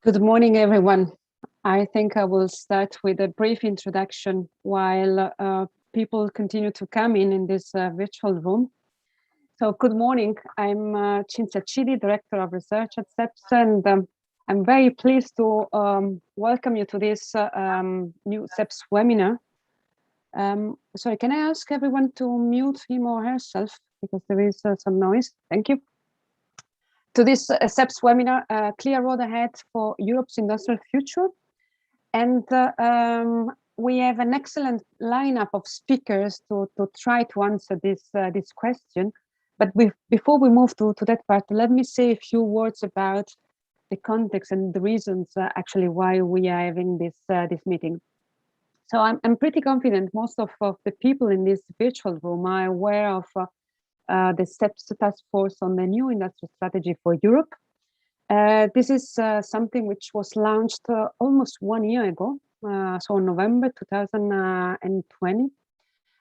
Good morning, everyone. I think I will start with a brief introduction while people continue to come in this virtual room. So good morning, I'm Cinzia Cidi, Director of Research at CEPS, and I'm very pleased to welcome you to this new CEPS webinar. Sorry, can I ask everyone to mute him or herself because there is some noise? Thank you. To this CEPS webinar, Clear Road Ahead for Europe's Industrial Future. And we have an excellent lineup of speakers to try to answer this question. But before we move to that part, let me say a few words about the context and the reasons actually why we are having this meeting. So I'm pretty confident most of the people in this virtual room are aware of the CEPS Task Force on the new industrial strategy for Europe. This is something which was launched almost 1 year ago, so in November 2020.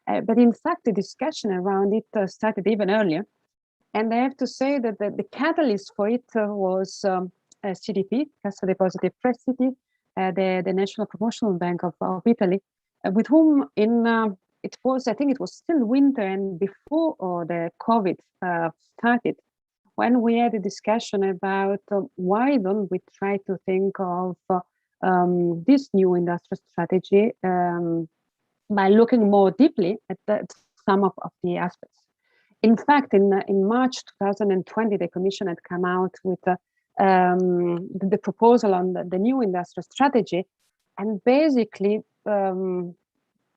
But in fact, the discussion around it started even earlier. And I have to say that the catalyst for it was CDP, Cassa Depositi e Prestiti, the National Promotional Bank of Italy, with whom I think it was still winter and before the COVID started, when we had a discussion about why don't we try to think of this new industrial strategy by looking more deeply at some of the aspects. In fact, in March 2020, the Commission had come out with the proposal on the new industrial strategy, and basically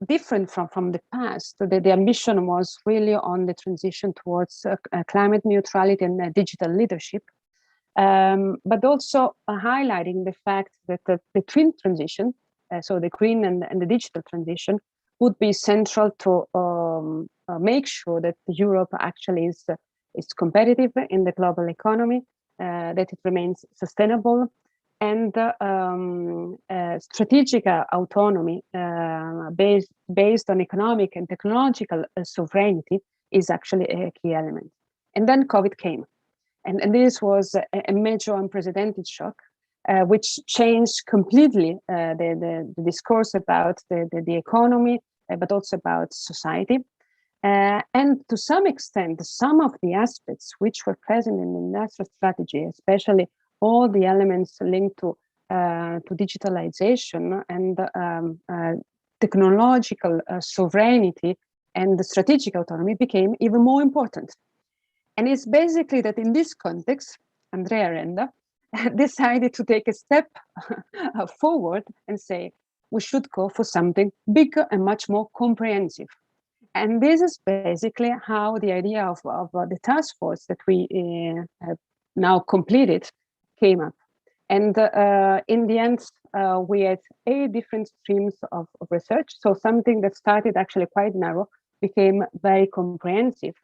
different from the past. The ambition was really on the transition towards climate neutrality and digital leadership, but also highlighting the fact that the twin transition, so the green and the digital transition, would be central to make sure that Europe actually is competitive in the global economy, that it remains sustainable, and strategic autonomy based on economic and technological sovereignty is actually a key element. And then COVID came. And this was a major unprecedented shock, which changed completely the discourse about the economy, but also about society. And to some extent, some of the aspects which were present in the industrial strategy, especially all the elements linked to digitalization and technological sovereignty and the strategic autonomy became even more important. And it's basically that in this context, Andrea Renda decided to take a step forward and say, we should go for something bigger and much more comprehensive. And this is basically how the idea of the task force that we have now completed came up. And in the end, we had 8 different streams of research. So something that started actually quite narrow became very comprehensive.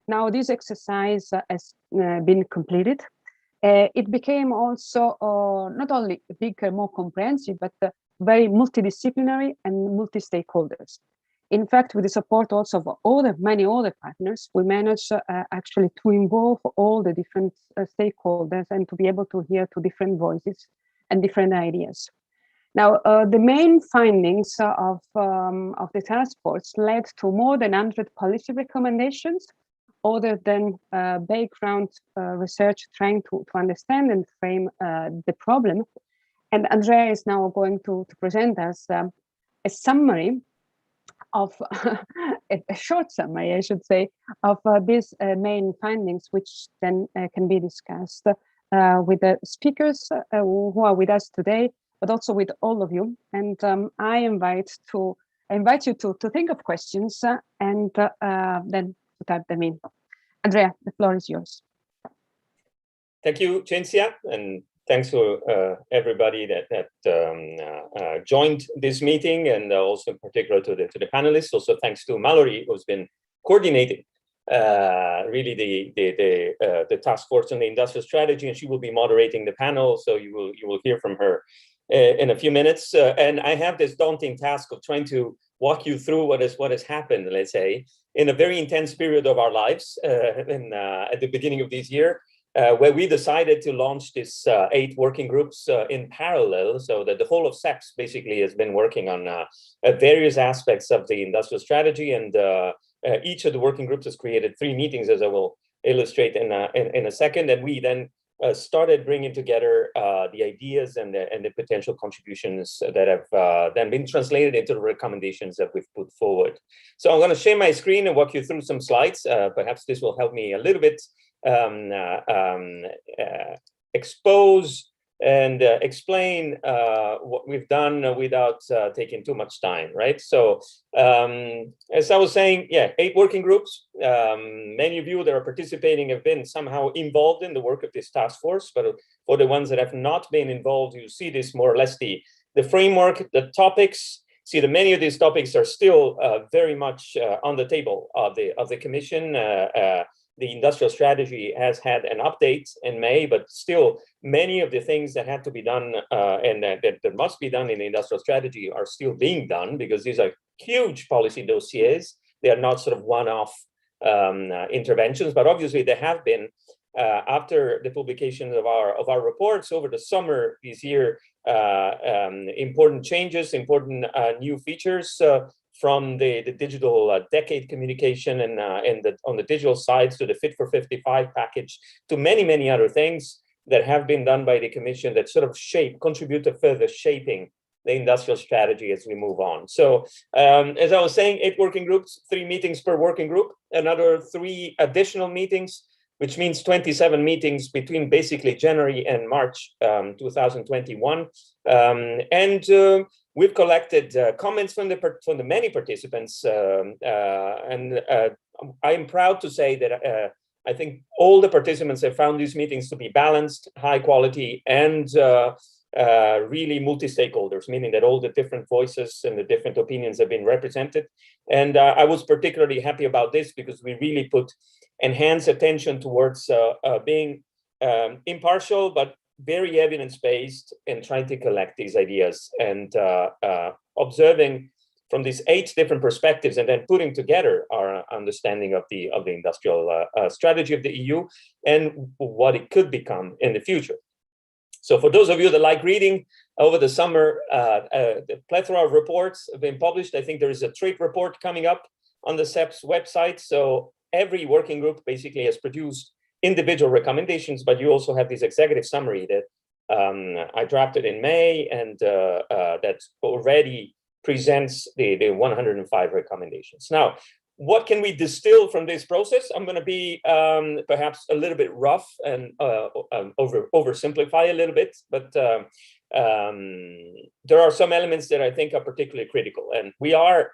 Now this exercise has been completed. It became also not only bigger, more comprehensive, but very multidisciplinary and multi-stakeholders. In fact, with the support also of many other partners, we managed actually to involve all the different stakeholders and to be able to hear to different voices and different ideas. Now, the main findings of the task force led to more than 100 policy recommendations, other than background research trying to understand and frame the problem. And Andrea is now going to present us a summary of a short summary, I should say, of these main findings, which then can be discussed with the speakers who are with us today, but also with all of you. And I invite you to think of questions and then to type them in. Andrea, the floor is yours. Thank you, Cinzia, and thanks to everybody that joined this meeting, and also in particular to the panelists. Also thanks to Mallory, who's been coordinating really the task force on the industrial strategy, and she will be moderating the panel. So you will hear from her in a few minutes. And I have this daunting task of trying to walk you through what has happened, let's say, in a very intense period of our lives at the beginning of this year. where we decided to launch this 8 working groups in parallel, so that the whole of CEPS basically has been working on various aspects of the industrial strategy, and each of the working groups has created 3 meetings, as I will illustrate in a second, and we then started bringing together the ideas and the potential contributions that have then been translated into the recommendations that we've put forward. So I'm going to share my screen and walk you through some slides. Perhaps this will help me a little bit expose and explain what we've done without taking too much time, right? So as I was saying, yeah, 8 working groups. Many of you that are participating have been somehow involved in the work of this task force, but for the ones that have not been involved, you see this more or less the framework, the topics. See that many of these topics are still very much on the table of the Commission. The industrial strategy has had an update in May, but still many of the things that had to be done and that must be done in the industrial strategy are still being done, because these are huge policy dossiers. They are not sort of one-off interventions, but obviously they have been after the publication of our reports over the summer this year. Important changes, important new features from the digital decade communication and on the digital sides, to the Fit for 55 package, to many other things that have been done by the Commission that sort of contribute to further shaping the industrial strategy as we move on. So as I was saying, 8 working groups, 3 meetings per working group, another 3 additional meetings, which means 27 meetings between basically January and March 2021. We've collected comments from the many participants, and I am proud to say that I think all the participants have found these meetings to be balanced, high quality, and really multi-stakeholders, meaning that all the different voices and the different opinions have been represented. And I was particularly happy about this, because we really put enhanced attention towards being impartial, but very evidence-based, and trying to collect these ideas and observing from these 8 different perspectives, and then putting together our understanding of the industrial strategy of the EU and what it could become in the future. So for those of you that like reading, over the summer, the plethora of reports have been published. I think there is a trade report coming up on the CEPS website. So every working group basically has produced individual recommendations, but you also have this executive summary that I drafted in May, and that already presents the 105 recommendations. Now, what can we distill from this process? I'm going to be perhaps a little bit rough and oversimplify a little bit, but there are some elements that I think are particularly critical, and we are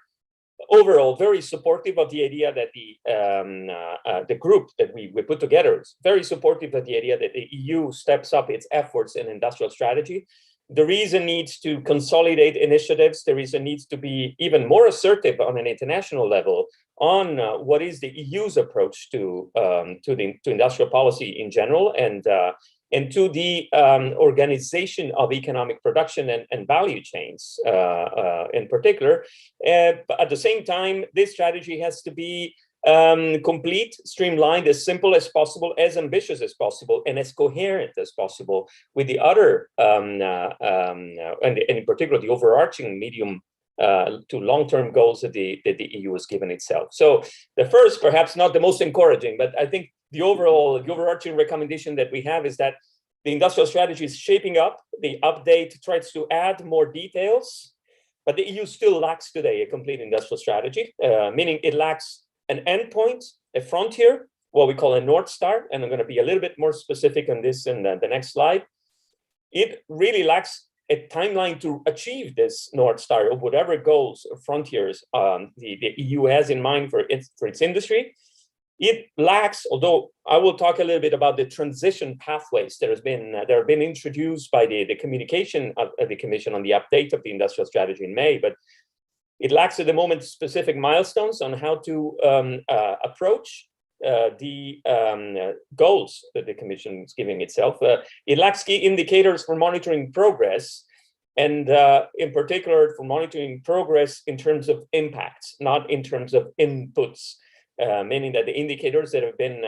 overall very supportive of the idea that the group that we put together is very supportive of the idea that the EU steps up its efforts in industrial strategy. There is a need to consolidate initiatives. There is a need to be even more assertive on an international level on what is the EU's approach to industrial policy in general, and to the organization of economic production and value chains in particular. But at the same time, this strategy has to be complete, streamlined, as simple as possible, as ambitious as possible, and as coherent as possible with the other, and in particular, the overarching medium to long-term goals that the EU has given itself. So the first, perhaps not the most encouraging, but I think the overarching recommendation that we have is that the industrial strategy is shaping up. The update tries to add more details, but the EU still lacks today a complete industrial strategy, meaning it lacks an endpoint, a frontier, what we call a North Star, and I'm going to be a little bit more specific on this in the next slide. It really lacks a timeline to achieve this North Star, or whatever goals or frontiers the EU has in mind for its industry. It lacks, although I will talk a little bit about the transition pathways that have been introduced by the communication of the Commission on the update of the industrial strategy in May, but it lacks at the moment specific milestones on how to approach the goals that the Commission is giving itself. It lacks key indicators for monitoring progress, and in particular for monitoring progress in terms of impacts, not in terms of inputs, meaning that the indicators that have been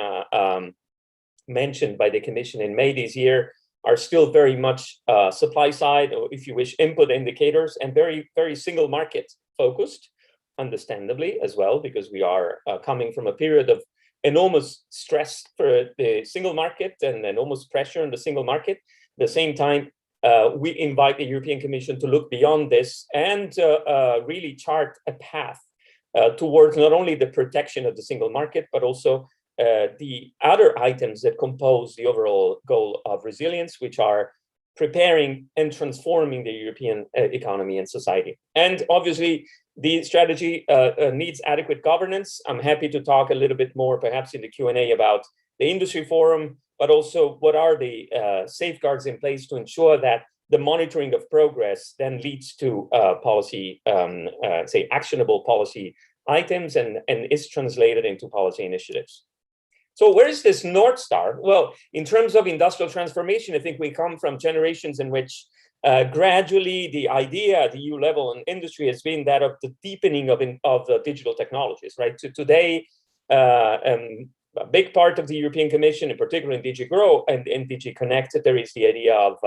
mentioned by the Commission in May this year are still very much supply side, or if you wish, input indicators, and very, very single market focused, understandably as well, because we are coming from a period of enormous stress for the single market and enormous pressure on the single market. At the same time, we invite the European Commission to look beyond this and really chart a path towards not only the protection of the single market, but also the other items that compose the overall goal of resilience, which are preparing and transforming the European economy and society. And obviously, the strategy needs adequate governance. I'm happy to talk a little bit more, perhaps in the Q&A, about the industry forum, but also what are the safeguards in place to ensure that the monitoring of progress then leads to policy, say, actionable policy items and is translated into policy initiatives. So where is this North Star? Well, in terms of industrial transformation, I think we come from generations in which gradually the idea at the EU level and industry has been that of the deepening of the digital technologies, right? So today, a big part of the European Commission, in particular in DG Grow and in DG Connect, there is the idea of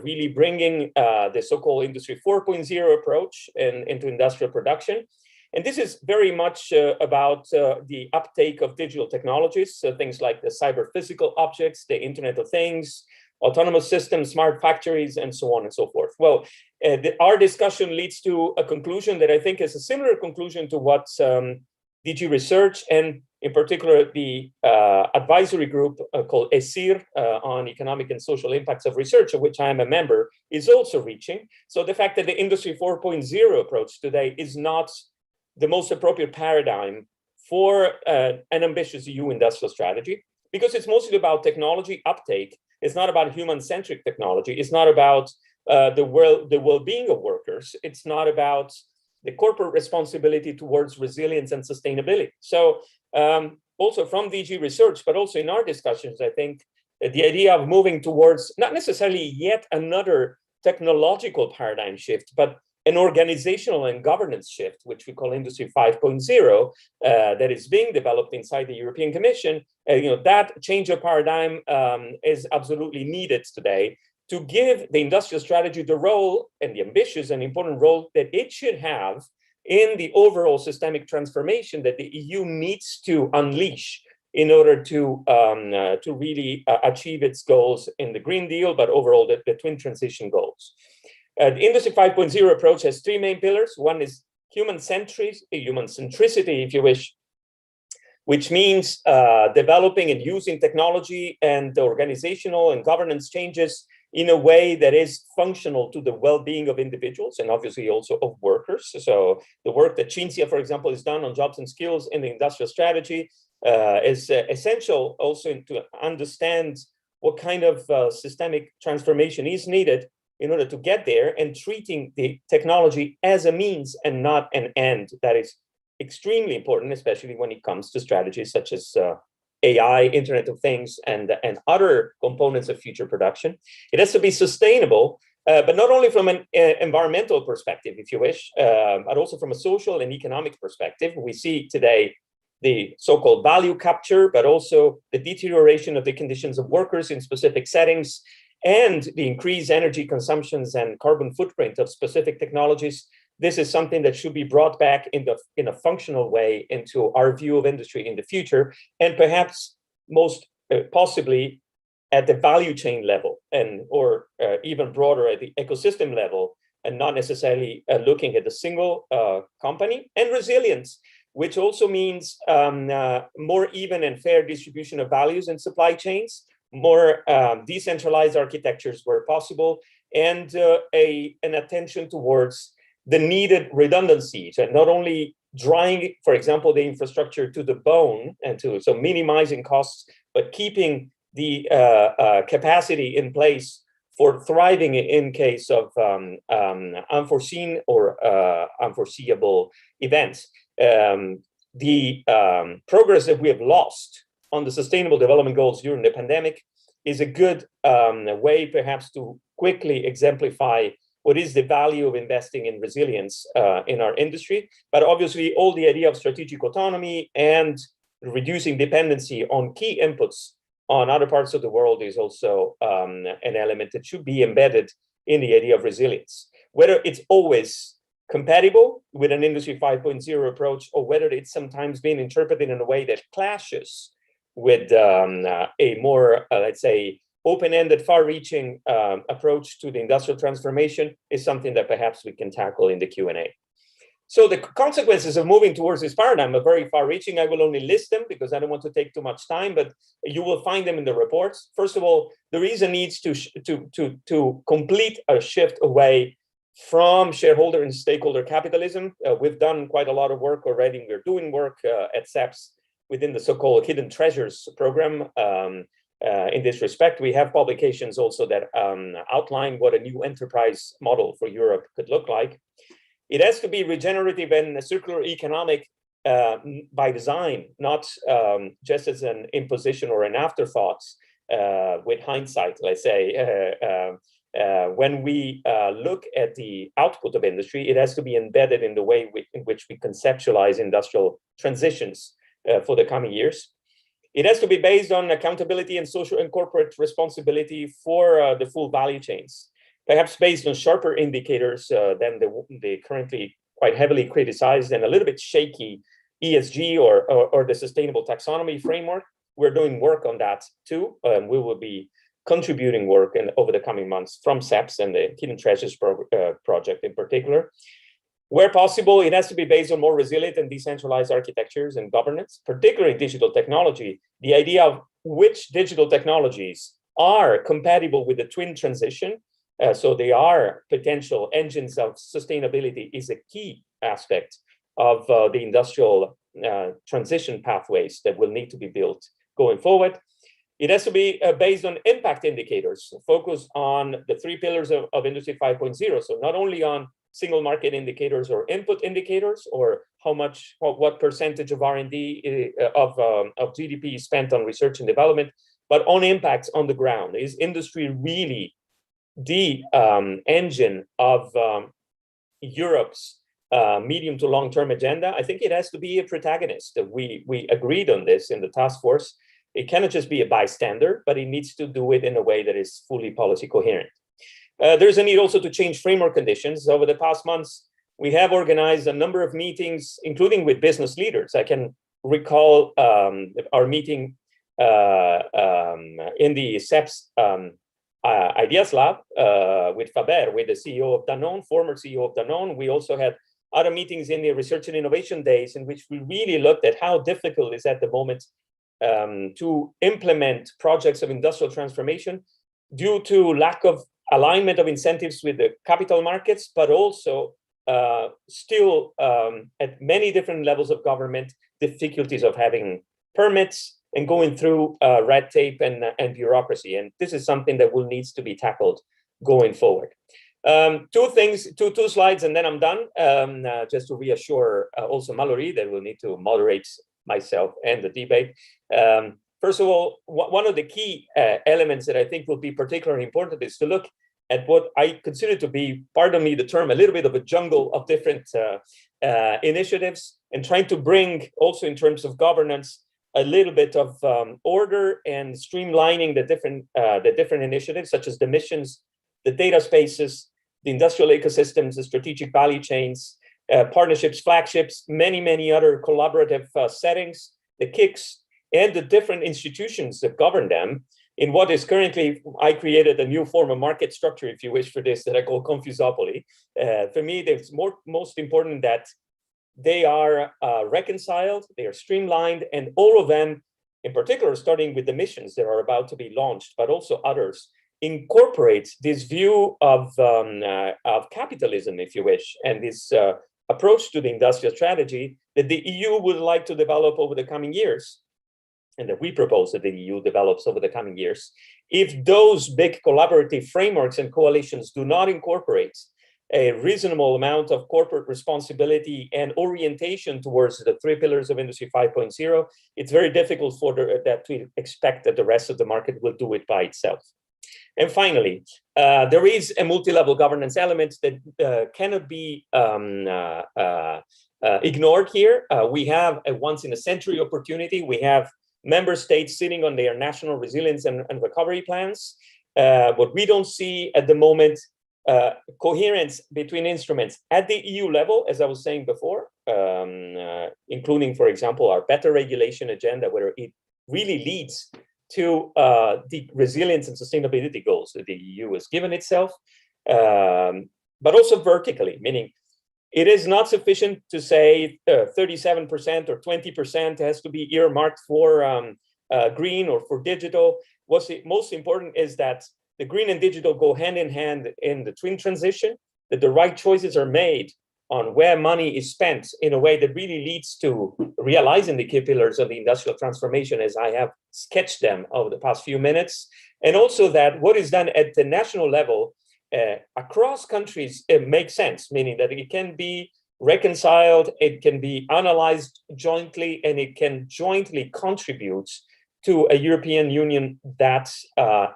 really bringing the so-called Industry 4.0 approach into industrial production. And this is very much about the uptake of digital technologies, so things like the cyber physical objects, the Internet of Things, autonomous systems, smart factories, and so on and so forth. Well, our discussion leads to a conclusion that I think is a similar conclusion to what DG Research and in particular the advisory group called ESIR on economic and social impacts of research, of which I am a member, is also reaching. So the fact that the Industry 4.0 approach today is not the most appropriate paradigm for an ambitious EU industrial strategy, because it's mostly about technology uptake. It's not about human-centric technology. It's not about the well-being of workers. It's not about the corporate responsibility towards resilience and sustainability. So also from DG Research, but also in our discussions, I think the idea of moving towards not necessarily yet another technological paradigm shift, but an organizational and governance shift, which we call Industry 5.0, that is being developed inside the European Commission. That change of paradigm is absolutely needed today to give the industrial strategy the role and the ambitious and important role that it should have in the overall systemic transformation that the EU needs to unleash in order to really achieve its goals in the Green Deal, but overall the twin transition goals. The Industry 5.0 approach has three main pillars. One is human centricity, if you wish, which means developing and using technology and the organizational and governance changes in a way that is functional to the well-being of individuals and obviously also of workers. So the work that Cinzia, for example, has done on jobs and skills in the industrial strategy is essential also to understand what kind of systemic transformation is needed in order to get there, and treating the technology as a means and not an end. That is extremely important, especially when it comes to strategies such as AI, Internet of Things, and other components of future production. It has to be sustainable, but not only from an environmental perspective, if you wish, but also from a social and economic perspective. We see today the so-called value capture, but also the deterioration of the conditions of workers in specific settings, and the increased energy consumptions and carbon footprint of specific technologies. This is something that should be brought back in a functional way into our view of industry in the future, and perhaps most possibly at the value chain level, or even broader at the ecosystem level, and not necessarily looking at a single company. And resilience, which also means more even and fair distribution of values in supply chains, more decentralized architectures where possible, and an attention towards the needed redundancies, and not only drawing, for example, the infrastructure to the bone, and so minimizing costs, but keeping the capacity in place for thriving in case of unforeseen or unforeseeable events. The progress that we have lost on the Sustainable Development Goals during the pandemic is a good way, perhaps, to quickly exemplify what is the value of investing in resilience in our industry. But obviously, all the idea of strategic autonomy and reducing dependency on key inputs on other parts of the world is also an element that should be embedded in the idea of resilience. Whether it's always compatible with an Industry 5.0 approach, or whether it's sometimes been interpreted in a way that clashes with a more, let's say, open-ended, far-reaching approach to the industrial transformation, is something that perhaps we can tackle in the Q&A. So the consequences of moving towards this paradigm are very far-reaching. I will only list them because I don't want to take too much time, but you will find them in the reports. First of all, there is a need to complete a shift away from shareholder and stakeholder capitalism. We've done quite a lot of work already. We're doing work at CEPS within the so-called Hidden Treasures program. In this respect, we have publications also that outline what a new enterprise model for Europe could look like. It has to be regenerative and circular economic by design, not just as an imposition or an afterthought with hindsight, let's say. When we look at the output of industry, it has to be embedded in the way in which we conceptualize industrial transitions for the coming years. It has to be based on accountability and social and corporate responsibility for the full value chains, perhaps based on sharper indicators than the currently quite heavily criticized and a little bit shaky ESG or the sustainable taxonomy framework. We're doing work on that too. We will be contributing work over the coming months from CEPS and the Hidden Treasures project in particular. Where possible, it has to be based on more resilient and decentralized architectures and governance, particularly digital technology. The idea of which digital technologies are compatible with the twin transition, so they are potential engines of sustainability, is a key aspect of the industrial transition pathways that will need to be built going forward. It has to be based on impact indicators, focus on the three pillars of Industry 5.0. So not only on single market indicators or input indicators, or what percentage of R&D of GDP is spent on research and development, but on impacts on the ground. Is industry really the engine of Europe's medium to long-term agenda? I think it has to be a protagonist. We agreed on this in the task force. It cannot just be a bystander, but it needs to do it in a way that is fully policy coherent. There's a need also to change framework conditions. Over the past months, we have organized a number of meetings, including with business leaders. I can recall our meeting in the CEPS Ideas Lab with Faber, with the CEO of Danone, former CEO of Danone. We also had other meetings in the Research and Innovation Days in which we really looked at how difficult it is at the moment to implement projects of industrial transformation due to lack of alignment of incentives with the capital markets, but also still at many different levels of government, difficulties of having permits and going through red tape and bureaucracy. And this is something that will needs to be tackled going forward. Two slides, and then I'm done, just to reassure also Mallory that we'll need to moderate myself and the debate. First of all, one of the key elements that I think will be particularly important is to look at what I consider to be, pardon me the term, a little bit of a jungle of different initiatives, and trying to bring also in terms of governance a little bit of order and streamlining the different initiatives, such as the missions, the data spaces, the industrial ecosystems, the strategic value chains, partnerships, flagships, many other collaborative settings, the KICs, and the different institutions that govern them. In what is currently, I created a new form of market structure, if you wish, for this, that I call confusopoly. For me, it's most important that they are reconciled, they are streamlined, and all of them, in particular, starting with the missions that are about to be launched, but also others, incorporate this view of capitalism, if you wish, and this approach to the industrial strategy that the EU would like to develop over the coming years, and that we propose that the EU develops over the coming years. If those big collaborative frameworks and coalitions do not incorporate a reasonable amount of corporate responsibility and orientation towards the three pillars of Industry 5.0, it's very difficult for that to expect that the rest of the market will do it by itself. And finally, there is a multi-level governance element that cannot be ignored here. We have a once-in-a-century opportunity. We have member states sitting on their national resilience and recovery plans. What we don't see at the moment, coherence between instruments at the EU level, as I was saying before, including, for example, our better regulation agenda, where it really leads to the resilience and sustainability goals that the EU has given itself, but also vertically, meaning it is not sufficient to say 37% or 20% has to be earmarked for green or for digital. What's most important is that the green and digital go hand in hand in the twin transition, that the right choices are made on where money is spent in a way that really leads to realizing the key pillars of the industrial transformation as I have sketched them over the past few minutes. And also that what is done at the national level across countries, it makes sense, meaning that it can be reconciled, it can be analyzed jointly, and it can jointly contribute to a European Union that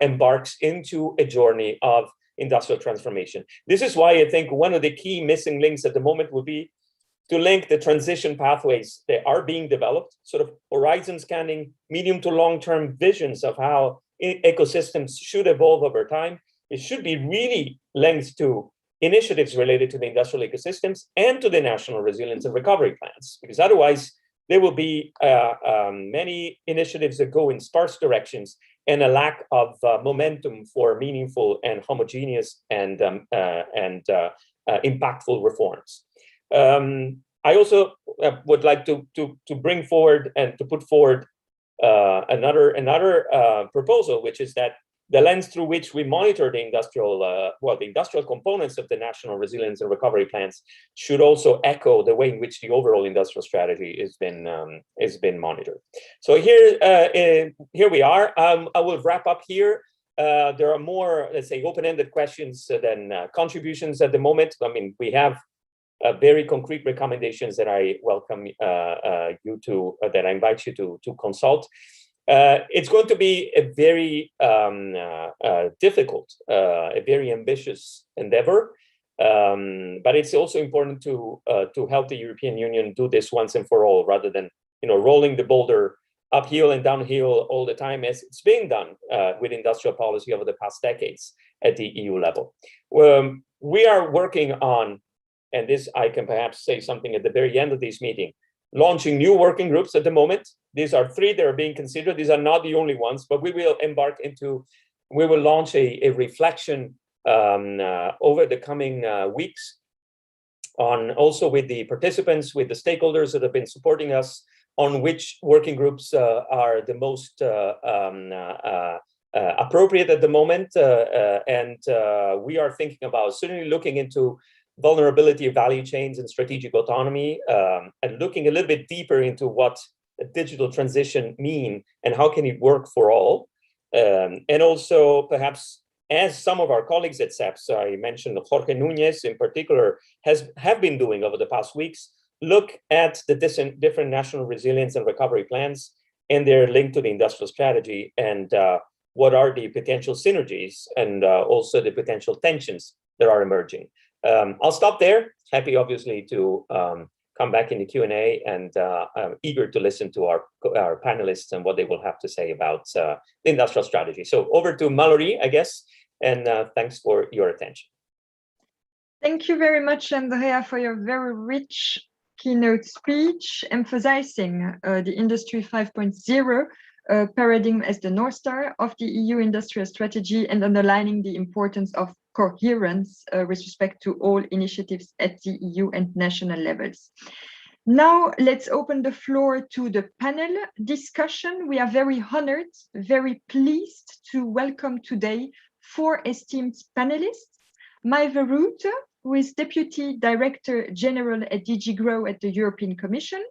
embarks into a journey of industrial transformation. This is why I think one of the key missing links at the moment would be to link the transition pathways that are being developed, sort of horizon scanning, medium to long-term visions of how ecosystems should evolve over time. It should be really linked to initiatives related to the industrial ecosystems and to the national resilience and recovery plans, because otherwise there will be many initiatives that go in sparse directions and a lack of momentum for meaningful and homogeneous and impactful reforms. I also would like to bring forward and to put forward another proposal, which is that the lens through which we monitor the industrial components of the national resilience and recovery plans should also echo the way in which the overall industrial strategy has been monitored. So here we are. I will wrap up here. There are more, let's say, open-ended questions than contributions at the moment. I mean, we have very concrete recommendations that I welcome you to, that I invite you to consult. It's going to be a very difficult, a very ambitious endeavor, but it's also important to help the European Union do this once and for all, rather than rolling the boulder uphill and downhill all the time, as it's been done with industrial policy over the past decades at the EU level. We are working on, and this I can perhaps say something at the very end of this meeting, launching new working groups at the moment. These are 3 that are being considered. These are not the only ones, but we will launch a reflection over the coming weeks on, also with the participants, with the stakeholders that have been supporting us, on which working groups are the most appropriate at the moment. And we are thinking about certainly looking into vulnerability of value chains and strategic autonomy, and looking a little bit deeper into what a digital transition mean and how can it work for all. And also perhaps, as some of our colleagues at CEPS, I mentioned Jorge Núñez in particular, have been doing over the past weeks, look at the different national resilience and recovery plans and their link to the industrial strategy, and what are the potential synergies and also the potential tensions that are emerging. I'll stop there. Happy, obviously, to come back in the Q&A, and I'm eager to listen to our panelists and what they will have to say about the industrial strategy. So over to Mallory, I guess, and thanks for your attention. Thank you very much, Andrea, for your very rich keynote speech, emphasizing the Industry 5.0 paradigm as the North Star of the EU industrial strategy, and underlining the importance of coherence with respect to all initiatives at the EU and national levels. Now, let's open the floor to the panel discussion. We are very honored, very pleased to welcome today 4 esteemed panelists. Maïve Route, who is Deputy Director General at DG GROW at the European Commission,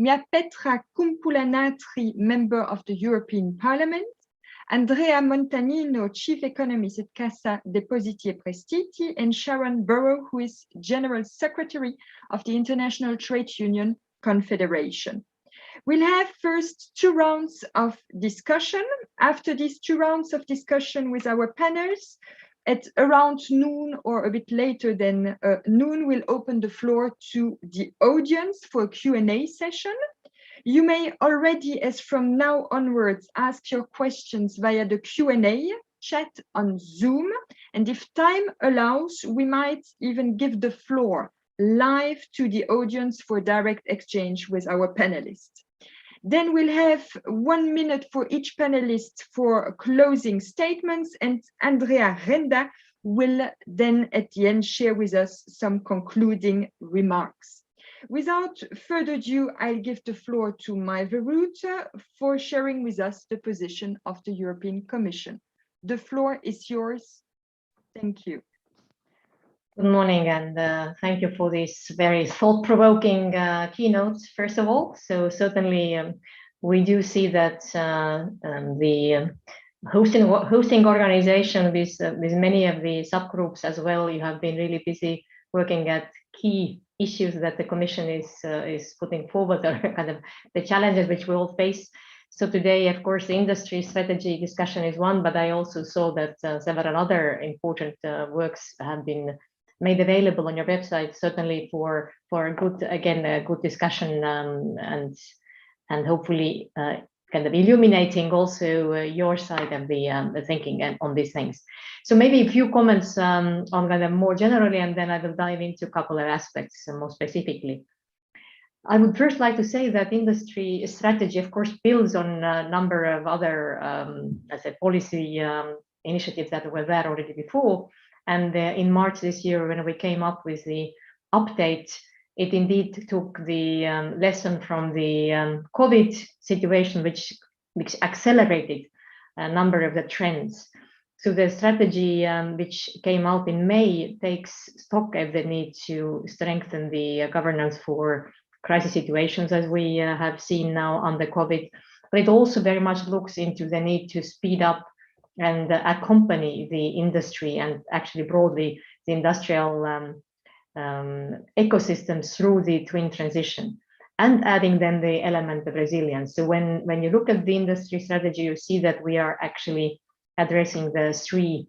Miapetra Kumpulanatri, Member of the European Parliament, Andrea Montanino, Chief Economist at Cassa Depositi e Prestiti, and Sharon Burrow, who is General Secretary of the International Trade Union Confederation. We'll have first 2 rounds of discussion. After these 2 rounds of discussion with our panels, At around noon or a bit later than noon, we'll open the floor to the audience for a Q&A session. You may already, as from now onwards, ask your questions via the Q&A chat on Zoom. And if time allows, we might even give the floor live to the audience for direct exchange with our panelists. Then we'll have 1 minute for each panelist for closing statements, and Andrea Renda will then at the end share with us some concluding remarks. Without further ado, I'll give the floor to Maeve Root for sharing with us the position of the European Commission. The floor is yours. Thank you. Good morning, and thank you for this very thought-provoking keynotes, first of all. So certainly we do see that the hosting organization with many of the subgroups as well, you have been really busy working at key issues that the Commission is putting forward, or kind of the challenges which we all face. So today, of course, the industry strategy discussion is one, but I also saw that several other important works have been made available on your website, certainly for a good, again, a good discussion and hopefully kind of illuminating also your side of the thinking and on these things. So maybe a few comments on kind of more generally, and then I will dive into a couple of aspects more specifically. I would first like to say that industry strategy, of course, builds on a number of other, as a policy initiatives that were there already before. And in March this year, when we came up with the update, it indeed took the lesson from the COVID situation, which accelerated a number of the trends. So the strategy which came out in May takes stock of the need to strengthen the governance for crisis situations, as we have seen now under COVID, but it also very much looks into the need to speed up and accompany the industry and actually broadly the industrial ecosystems through the twin transition, and adding then the element of resilience. So when you look at the industry strategy, you see that we are actually addressing the three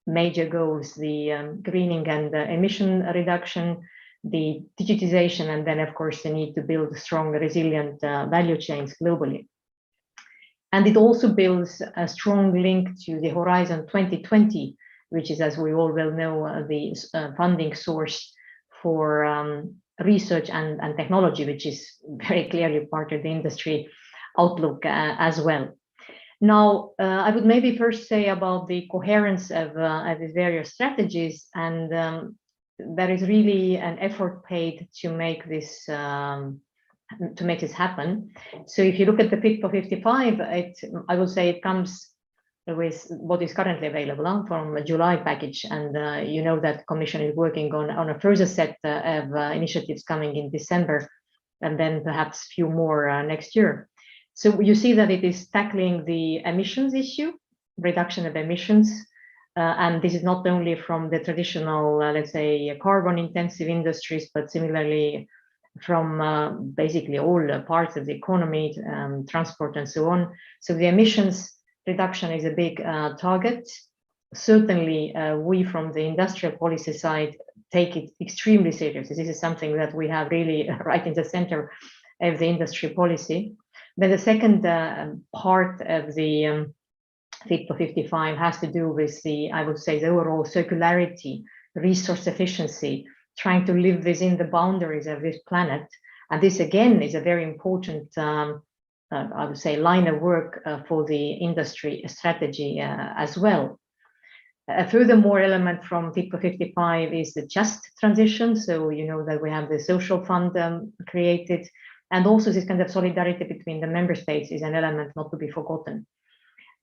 major goals: the greening and emission reduction, the digitization, and then of course the need to build strong, resilient value chains globally. And it also builds a strong link to the Horizon 2020, which is, as we all well know, the funding source for research and technology, which is very clearly part of the industry outlook as well. Now, I would maybe first say about the coherence of these various strategies, and there is really an effort paid to make this happen. So if you look at the Fit for 55, I will say it comes with what is currently available from a July package, and you know that Commission is working on a further set of initiatives coming in December, and then perhaps a few more next year. So you see that it is tackling the emissions issue, reduction of emissions, and this is not only from the traditional, let's say, carbon intensive industries, but similarly from basically all parts of the economy, transport and so on. So the emissions reduction is a big target. Certainly, we from the industrial policy side take it extremely seriously. This is something that we have really right in the center of the industry policy. Then the second part of the Fit for 55 has to do with the, I would say, the overall circularity, resource efficiency, trying to live within the boundaries of this planet. And this again is a very important, I would say, line of work for the industry strategy as well. A furthermore element from Fit for 55 is the just transition. So you know that we have the social fund created, and also this kind of solidarity between the member states is an element not to be forgotten.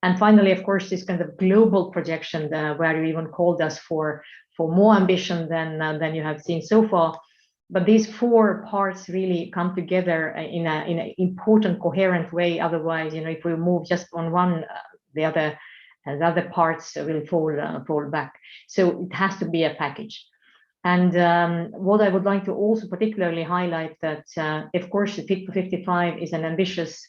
And finally, of course, this kind of global projection where you even called us for more ambition than you have seen so far. But these four parts really come together in an important, coherent way. Otherwise, you know, if we move just on one, the other parts will fall back. So it has to be a package. And what I would like to also particularly highlight that, of course, the Fit for 55 is an ambitious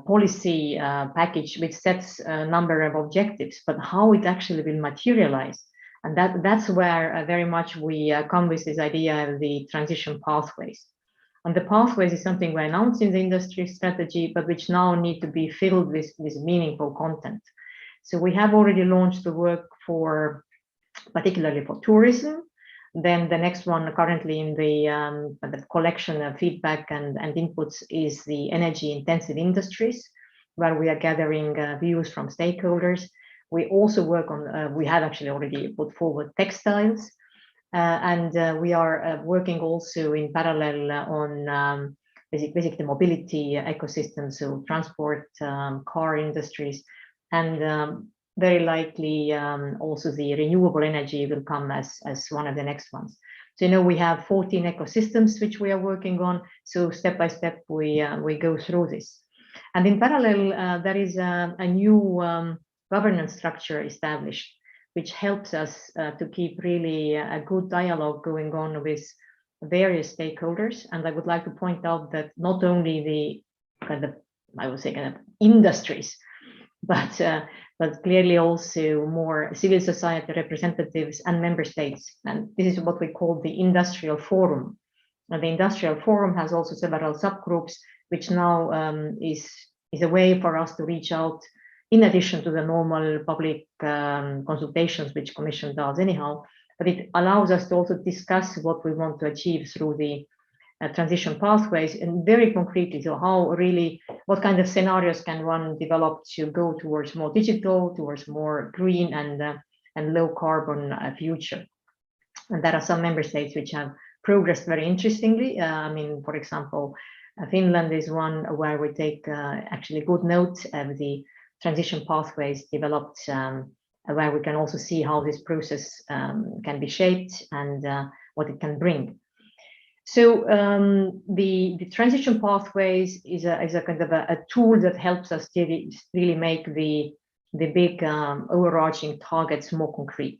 policy package which sets a number of objectives, but how it actually will materialize. And that's where very much we come with this idea of the transition pathways. And the pathways is something we announced in the industry strategy, but which now need to be filled with meaningful content. So we have already launched the work for, particularly for tourism. Then the next one currently in the collection of feedback and inputs is the energy intensive industries, where we are gathering views from stakeholders. We also work on, we have actually already put forward textiles, and we are working also in parallel on basically mobility ecosystems, so transport, car industries, and very likely also the renewable energy will come as one of the next ones. So, you know, we have 14 ecosystems which we are working on. So step by step, we go through this. And in parallel, there is a new governance structure established, which helps us to keep really a good dialogue going on with various stakeholders. And I would like to point out that not only the kind of, I would say, kind of industries, but clearly also more civil society representatives and member states. And this is what we call the industrial forum. And the industrial forum has also several subgroups, which now is a way for us to reach out in addition to the normal public consultations, which Commission does anyhow, but it allows us to also discuss what we want to achieve through the transition pathways, and very concretely, so how really, what kind of scenarios can one develop to go towards more digital, towards more green and low carbon future. And there are some member states which have progressed very interestingly. I mean, for example, Finland is one where we take actually good note of the transition pathways developed, where we can also see how this process can be shaped and what it can bring. So the transition pathways is a kind of a tool that helps us to really make the big overarching targets more concrete.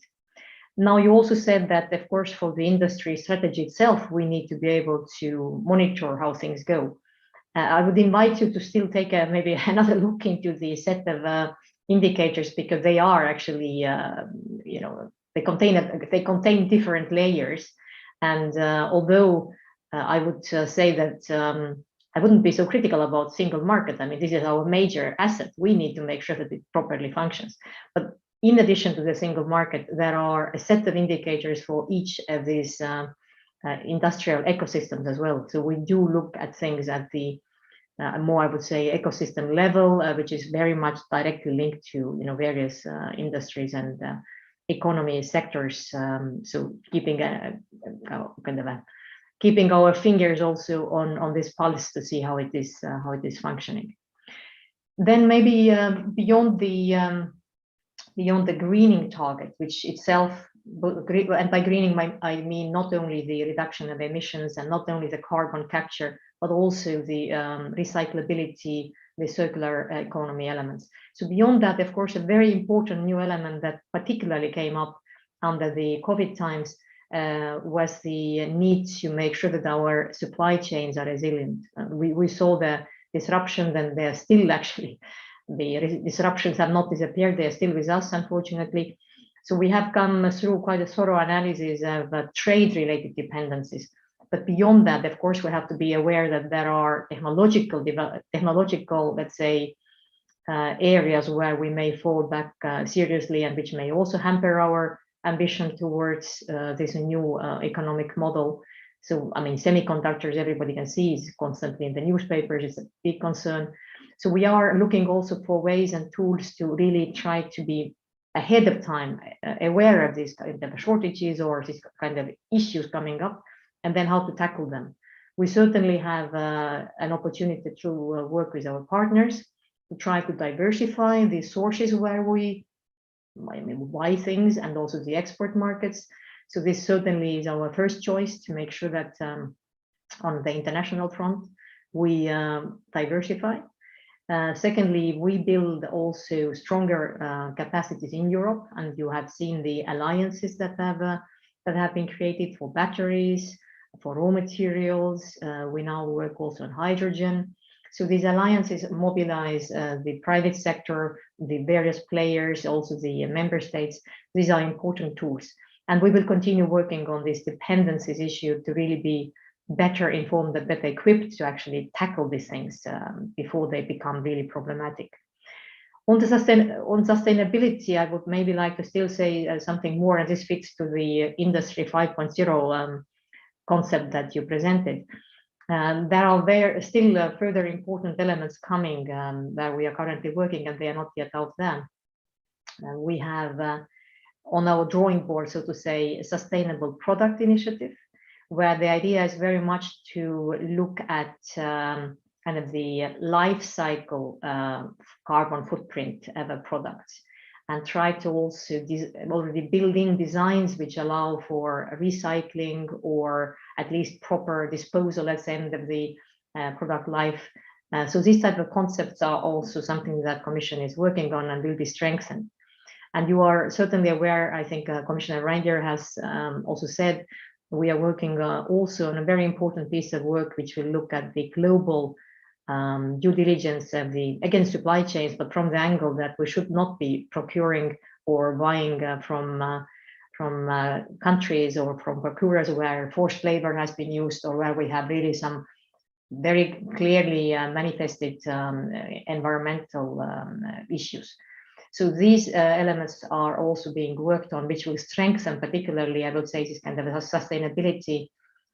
Now, you also said that, of course, for the industry strategy itself, we need to be able to monitor how things go. I would invite you to still take maybe another look into the set of indicators, because they are actually, you know, they contain different layers. And although I would say that I wouldn't be so critical about single market. I mean, this is our major asset. We need to make sure that it properly functions. But in addition to the single market, there are a set of indicators for each of these industrial ecosystems as well. So we do look at things at the more, I would say, ecosystem level, which is very much directly linked to, you know, various industries and economy sectors. So keeping keeping our fingers also on this pulse to see how it is functioning. Then maybe beyond the greening target, which itself, and by greening I mean not only the reduction of emissions and not only the carbon capture, but also the recyclability, the circular economy elements. So beyond that, of course, a very important new element that particularly came up under the COVID times was the need to make sure that our supply chains are resilient. We saw the disruptions, and they're still actually, the disruptions have not disappeared, they're still with us, unfortunately. So we have come through quite a thorough analysis of trade-related dependencies. But beyond that, of course, we have to be aware that there are technological, let's say, areas where we may fall back seriously, and which may also hamper our ambition towards this new economic model. So, I mean, semiconductors, everybody can see, is constantly in the newspapers, it's a big concern. So we are looking also for ways and tools to really try to be ahead of time, aware of these kind of shortages or these kind of issues coming up, and then how to tackle them. We certainly have an opportunity to work with our partners to try to diversify the sources where we buy things, and also the export markets. So this certainly is our first choice, to make sure that on the international front, we diversify. Secondly, we build also stronger capacities in Europe, and you have seen the alliances that have been created for batteries, for raw materials. We now work also on hydrogen. So these alliances mobilize the private sector, the various players, also the member states. These are important tools. And we will continue working on this dependencies issue to really be better informed and better equipped to actually tackle these things before they become really problematic. On sustainability, I would maybe like to still say something more, and this fits to the Industry 5.0 concept that you presented. There are still further important elements coming that we are currently working, and they are not yet out there. We have on our drawing board, so to say, a sustainable product initiative, where the idea is very much to look at kind of the life cycle carbon footprint of a product, and try to also already build in designs which allow for recycling or at least proper disposal at the end of the product life. So these type of concepts are also something that Commission is working on and will be strengthened. And you are certainly aware, I think Commissioner Reiner has also said, we are working also on a very important piece of work which will look at the global due diligence of the, again, supply chains, but from the angle that we should not be procuring or buying from countries or from procurers where forced labor has been used, or where we have really some very clearly manifested environmental issues. So these elements are also being worked on, which will strengthen particularly, I would say, this kind of sustainability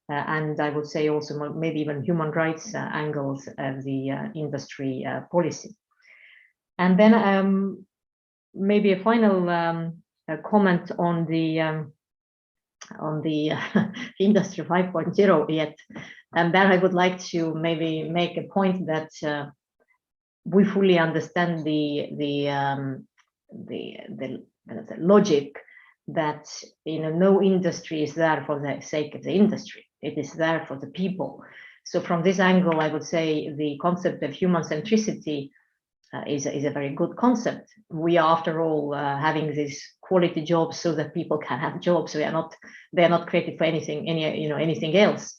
and I would say also maybe even human rights angles of the industry policy. And then maybe a final comment on the Industry 5.0 yet. And then I would like to maybe make a point that we fully understand the logic that no industry is there for the sake of the industry. It is there for the people. So from this angle, I would say the concept of human centricity is a very good concept. We are, after all, having these quality jobs so that people can have jobs. They are not created for anything else.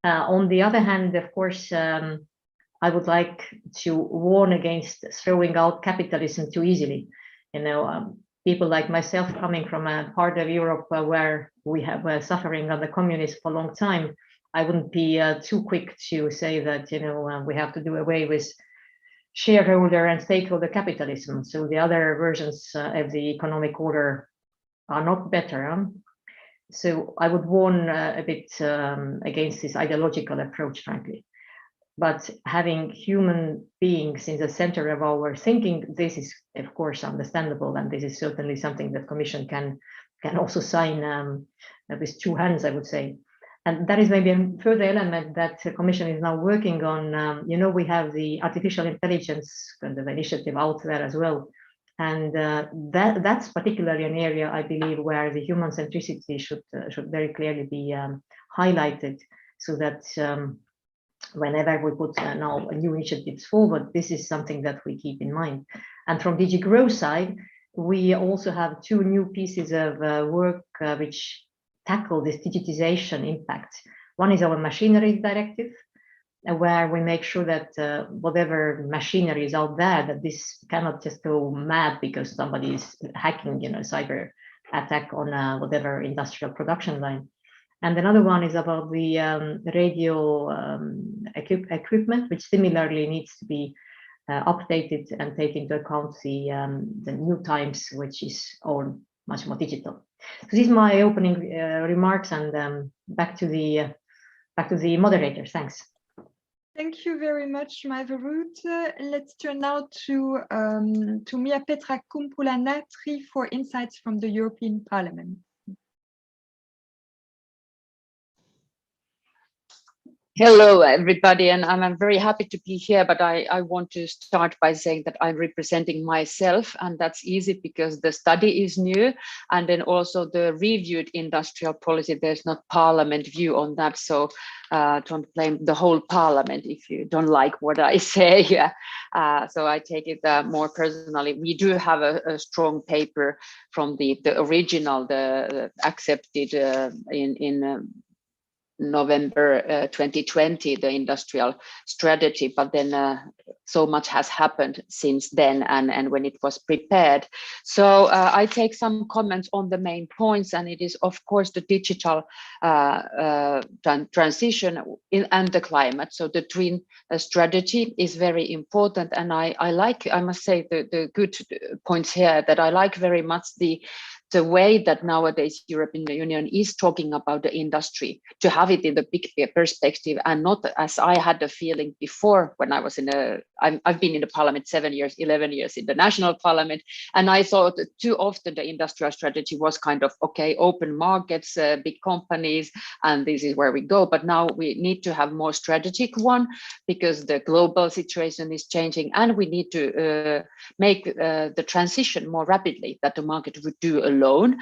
On the other hand, of course, I would like to warn against throwing out capitalism too easily. People like myself coming from a part of Europe where we were suffering under communism for a long time, I wouldn't be too quick to say that we have to do away with shareholder and stakeholder capitalism. So the other versions of the economic order are not better. So I would warn a bit against this ideological approach, frankly. But having human beings in the center of our thinking, this is of course understandable, and this is certainly something that Commission can also sign with two hands, I would say. And that is maybe a further element that the Commission is now working on. We have the artificial intelligence kind of initiative out there as well, and that's particularly an area I believe where the human centricity should very clearly be highlighted, so that whenever we put now new initiatives forward, this is something that we keep in mind. And from DG Growth side, we also have two new pieces of work which tackle this digitization impact. One is our machinery directive, where we make sure that whatever machinery is out there, that this cannot just go mad because somebody is hacking, cyber attack on whatever industrial production line. And another one is about the radio equipment, which similarly needs to be updated and take into account the new times, which is all much more digital. So these are my opening remarks, and back to the moderator. Thanks. Thank you very much, Margaret. Let's turn now to Mia-Petra Kumpula-Natri for insights from the European Parliament. Hello, everybody, and I'm very happy to be here, but I want to start by saying that I'm representing myself, and that's easy because the study is new, and then also the reviewed industrial policy, there's not Parliament view on that, so don't blame the whole Parliament if you don't like what I say. So I take it more personally. We do have a strong paper from the original, the accepted in November 2020, the industrial strategy, but then so much has happened since then and when it was prepared. So I take some comments on the main points, and it is of course the digital transition and the climate. So the twin strategy is very important, and I must say the good points here that I like very much the way that nowadays European Union is talking about the industry, to have it in the big perspective, and not as I had the feeling before when I was I've been in the parliament 7 years, 11 years in the national parliament, and I thought that too often the industrial strategy was kind of, okay, open markets, big companies, and this is where we go. But now we need to have more strategic one, because the global situation is changing, and we need to make the transition more rapidly that the market would do alone.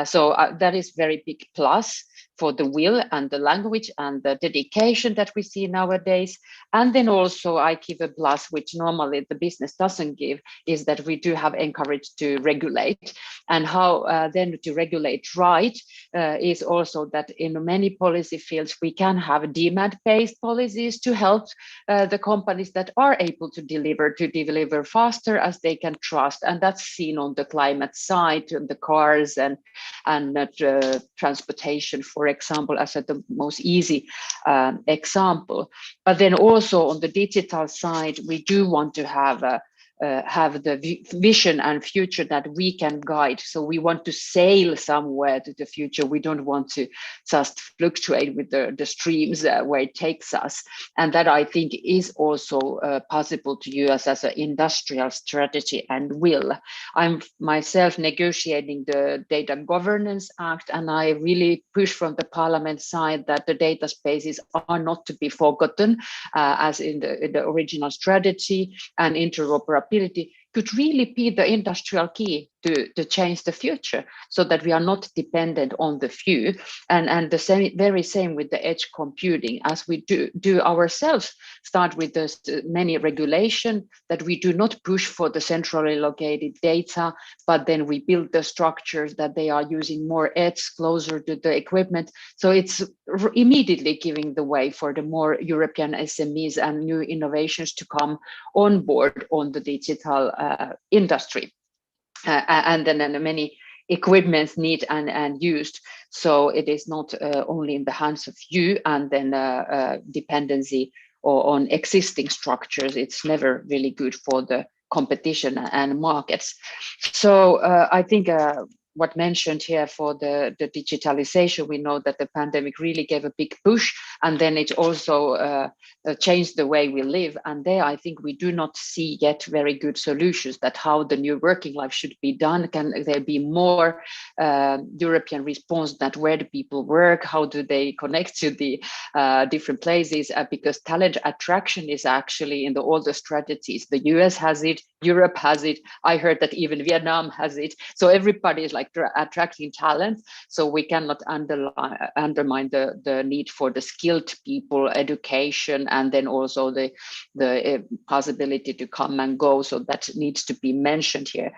So that is very big plus for the will and the language and the dedication that we see nowadays. And then also I give a plus, which normally the business doesn't give, is that we do have encouraged to regulate. And how then to regulate right is also that in many policy fields we can have demand-based policies to help the companies that are able to deliver faster as they can trust. And that's seen on the climate side, on the cars and transportation, for example, as the most easy example. But then also on the digital side, we do want to have the vision and future that we can guide. So we want to sail somewhere to the future. We don't want to just fluctuate with the streams where it takes us. And that I think is also possible to use as an industrial strategy and will. I'm myself negotiating the Data Governance Act, and I really push from the Parliament side that the data spaces are not to be forgotten, as in the original strategy, and interoperability could really be the industrial key to change the future, so that we are not dependent on the few. And the very same with the edge computing, as we do ourselves start with this many regulation, that we do not push for the centrally located data, but then we build the structures that they are using more edge closer to the equipment. So it's immediately giving the way for the more European SMEs and new innovations to come on board on the digital industry. And then many equipments need and used. So it is not only in the hands of you and then dependency on existing structures. It's never really good for the competition and markets. So I think what mentioned here for the digitalization, we know that the pandemic really gave a big push, and then it also changed the way we live. And there, I think we do not see yet very good solutions that how the new working life should be done. Can there be more European response that where do people work? How do they connect to the different places? Because talent attraction is actually in all the strategies. The US has it, Europe has it. I heard that even Vietnam has it. So everybody is like attracting talent. So we cannot undermine the need for the skilled people, education, and then also the possibility to come and go. So that needs to be mentioned here.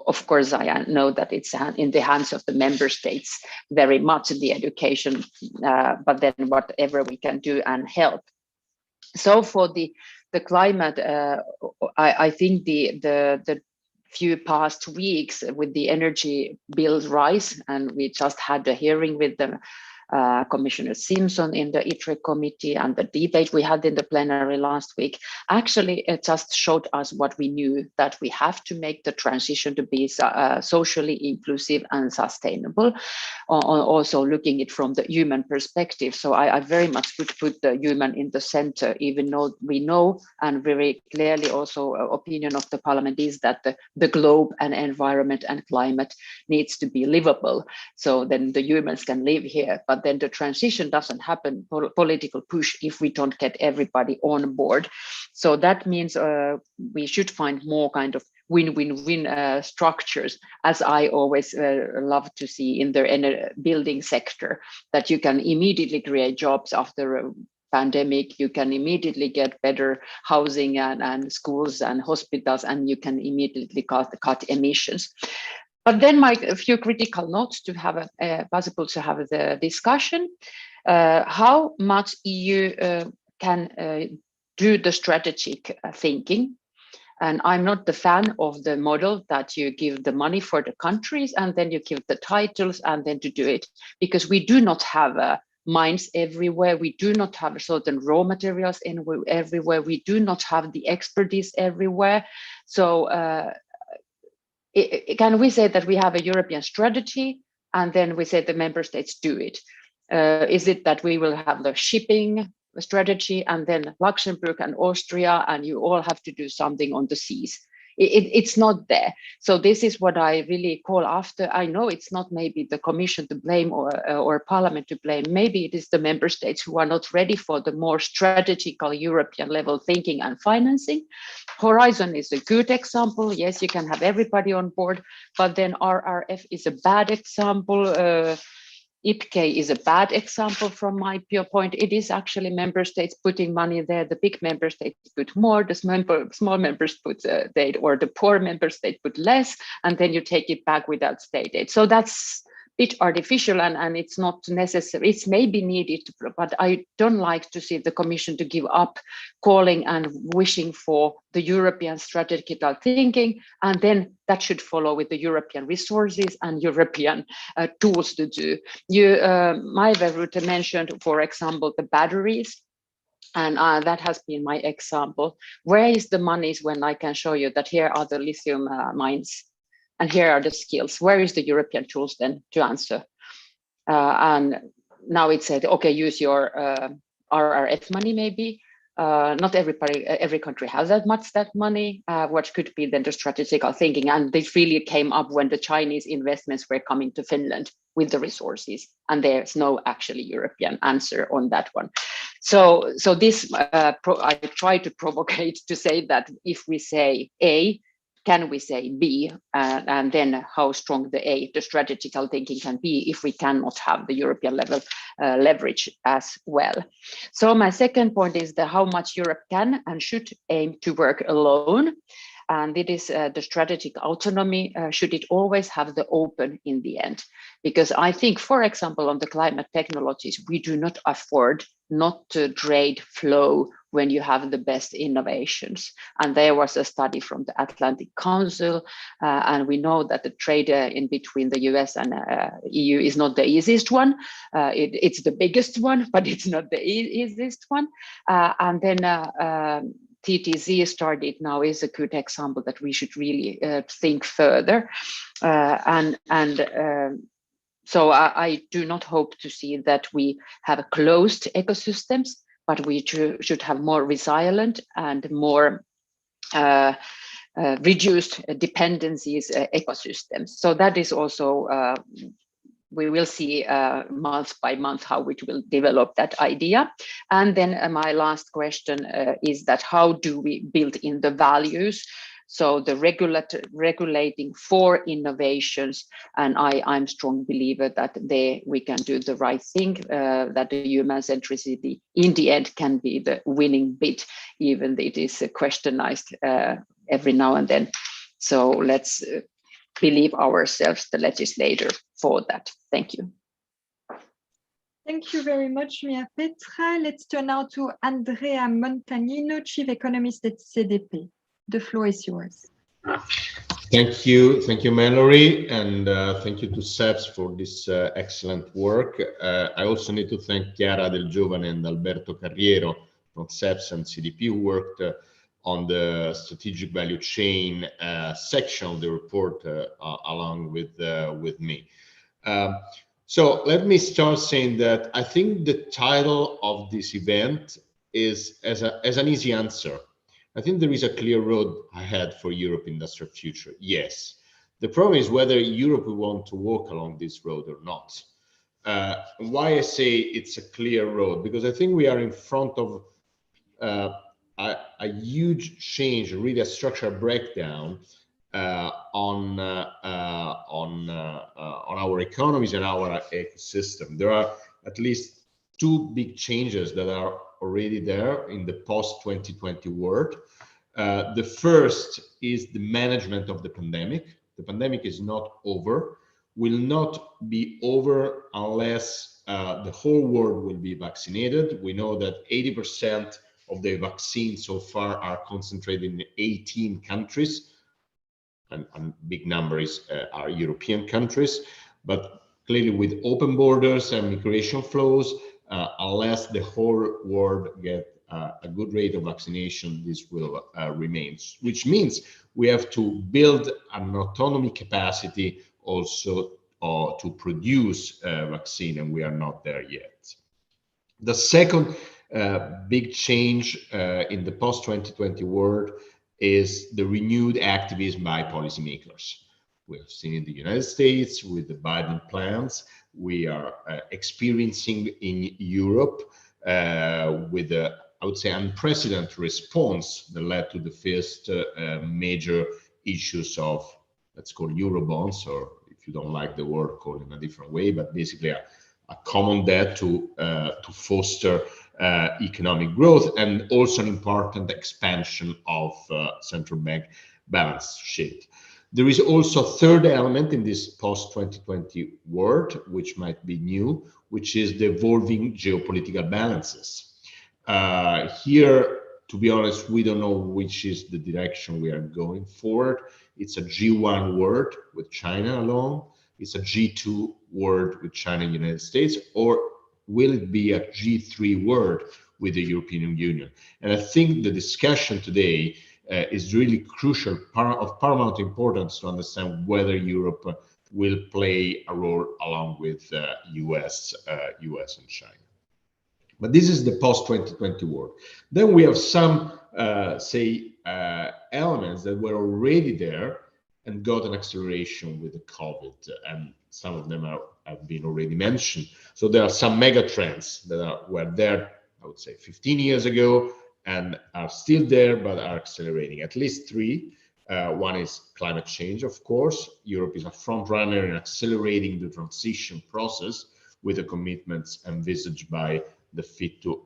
Of course, I know that it's in the hands of the member states very much the education, but then whatever we can do and help. So for the climate, I think the few past weeks with the energy bills rise, and we just had a hearing with the Commissioner Simpson in the ITRE committee, and the debate we had in the plenary last week, actually it just showed us what we knew, that we have to make the transition to be socially inclusive and sustainable, also looking it from the human perspective. So I very much would put the human in the center, even though we know, and very clearly also opinion of the Parliament is that the globe and environment and climate needs to be livable, so then the humans can live here. But then the transition doesn't happen, political push, if we don't get everybody on board. So that means we should find more kind of win-win-win structures, as I always love to see in the building sector, that you can immediately create jobs after a pandemic, you can immediately get better housing and schools and hospitals, and you can immediately cut emissions. But then a few critical notes to have possible to have the discussion. How much EU can do the strategic thinking. And I'm not the fan of the model that you give the money for the countries and then you give the titles and then to do it, because we do not have mines everywhere. We do not have certain raw materials everywhere. We do not have the expertise everywhere. So can we say that we have a European strategy and then we say the member states do it? Is it that we will have the shipping strategy and then Luxembourg and Austria and you all have to do something on the seas? It's not there. So this is what I really call after. I know it's not maybe the Commission to blame or Parliament to blame. Maybe it is the member states who are not ready for the more strategical European level thinking and financing. Horizon is a good example. Yes, you can have everybody on board, but then RRF is a bad example. IPK is a bad example from my point. It is actually member states putting money there. The big member states put more, the small members put or the poor member state put less, and then you take it back without state aid. So that's a bit artificial and it's not necessary. It's maybe needed, but I don't like to see the Commission to give up calling and wishing for the European strategical thinking, and then that should follow with the European resources and European tools to do. Maive mentioned, for example, the batteries. And that has been my example. Where is the monies when I can show you that here are the lithium mines and here are the skills? Where is the European tools then to answer? And now it said, okay, use your RRF money maybe. Not every country has that money. What could be then the strategical thinking? And this really came up when the Chinese investments were coming to Finland with the resources, and there's no actually European answer on that one. So this I try to provocate to say that if we say A, can we say B, and then how strong the strategical thinking can be if we cannot have the European level leverage as well. So my second point is how much Europe can and should aim to work alone. And it is the strategic autonomy. Should it always have the open in the end? Because I think, for example, on the climate technologies, we do not afford not to trade flow when you have the best innovations. And there was a study from the Atlantic Council, and we know that the trade in between the US and EU is not the easiest one. It's the biggest one, but it's not the easiest one. And then TTZ started now is a good example that we should really think further. So I do not hope to see that we have closed ecosystems, but we should have more resilient and more reduced dependencies ecosystems. So that is also, we will see month by month how we will develop that idea. And then my last question is that how do we build in the values? So the regulating for innovations, and I'm a strong believer that we can do the right thing, that the human centricity in the end can be the winning bit, even it is questionized every now and then. So let's believe ourselves, the legislator, for that. Thank you. Thank you very much, Mia Petra. Let's turn now to Andrea Montagnino, Chief Economist at CDP. The floor is yours. Thank you, Mallory, and thank you to CEPS for this excellent work. I also need to thank Chiara Del Giovane and Alberto Carriero from CEPS and CDP who worked on the strategic value chain section of the report along with me. So let me start saying that I think the title of this event is as an easy answer. I think there is a clear road ahead for Europe industrial future. Yes. The problem is whether Europe will want to walk along this road or not. Why I say it's a clear road? Because I think we are in front of a huge change, really a structural breakdown on our economies and our ecosystem. There are at least two big changes that are already there in the post-2020 world. The first is the management of the pandemic. The pandemic is not over. will not be over unless the whole world will be vaccinated. We know that 80% of the vaccines so far are concentrated in 18 countries, and big numbers are European countries. But clearly, with open borders and migration flows, unless the whole world get a good rate of vaccination, this will remain, which means we have to build an autonomy capacity also to produce vaccine, and we are not there yet. The second big change in the post-2020 world is the renewed activism by policymakers. We have seen in the United States with the Biden plans. We are experiencing in Europe with a, I would say, unprecedented response that led to the first major issues of, let's call Eurobonds, or if you don't like the word, call it in a different way, but basically a common debt to foster economic growth, and also an important expansion of central bank balance sheet. There is also a third element in this post-2020 world, which might be new, which is the evolving geopolitical balances. Here, to be honest, we don't know which is the direction we are going forward. It's a G1 world with China alone. It's a G2 world with China and United States, or will it be a G3 world with the European Union? And I think the discussion today is really crucial, of paramount importance to understand whether Europe will play a role along with US and China. But this is the post-2020 world. Then we have some, elements that were already there and got an acceleration with the COVID, and some of them have been already mentioned. So there are some mega trends that were there, I would say, 15 years ago, and are still there, but are accelerating. At least three. One is climate change, of course. Europe is a front runner in accelerating the transition process with the commitments envisaged by the Fit to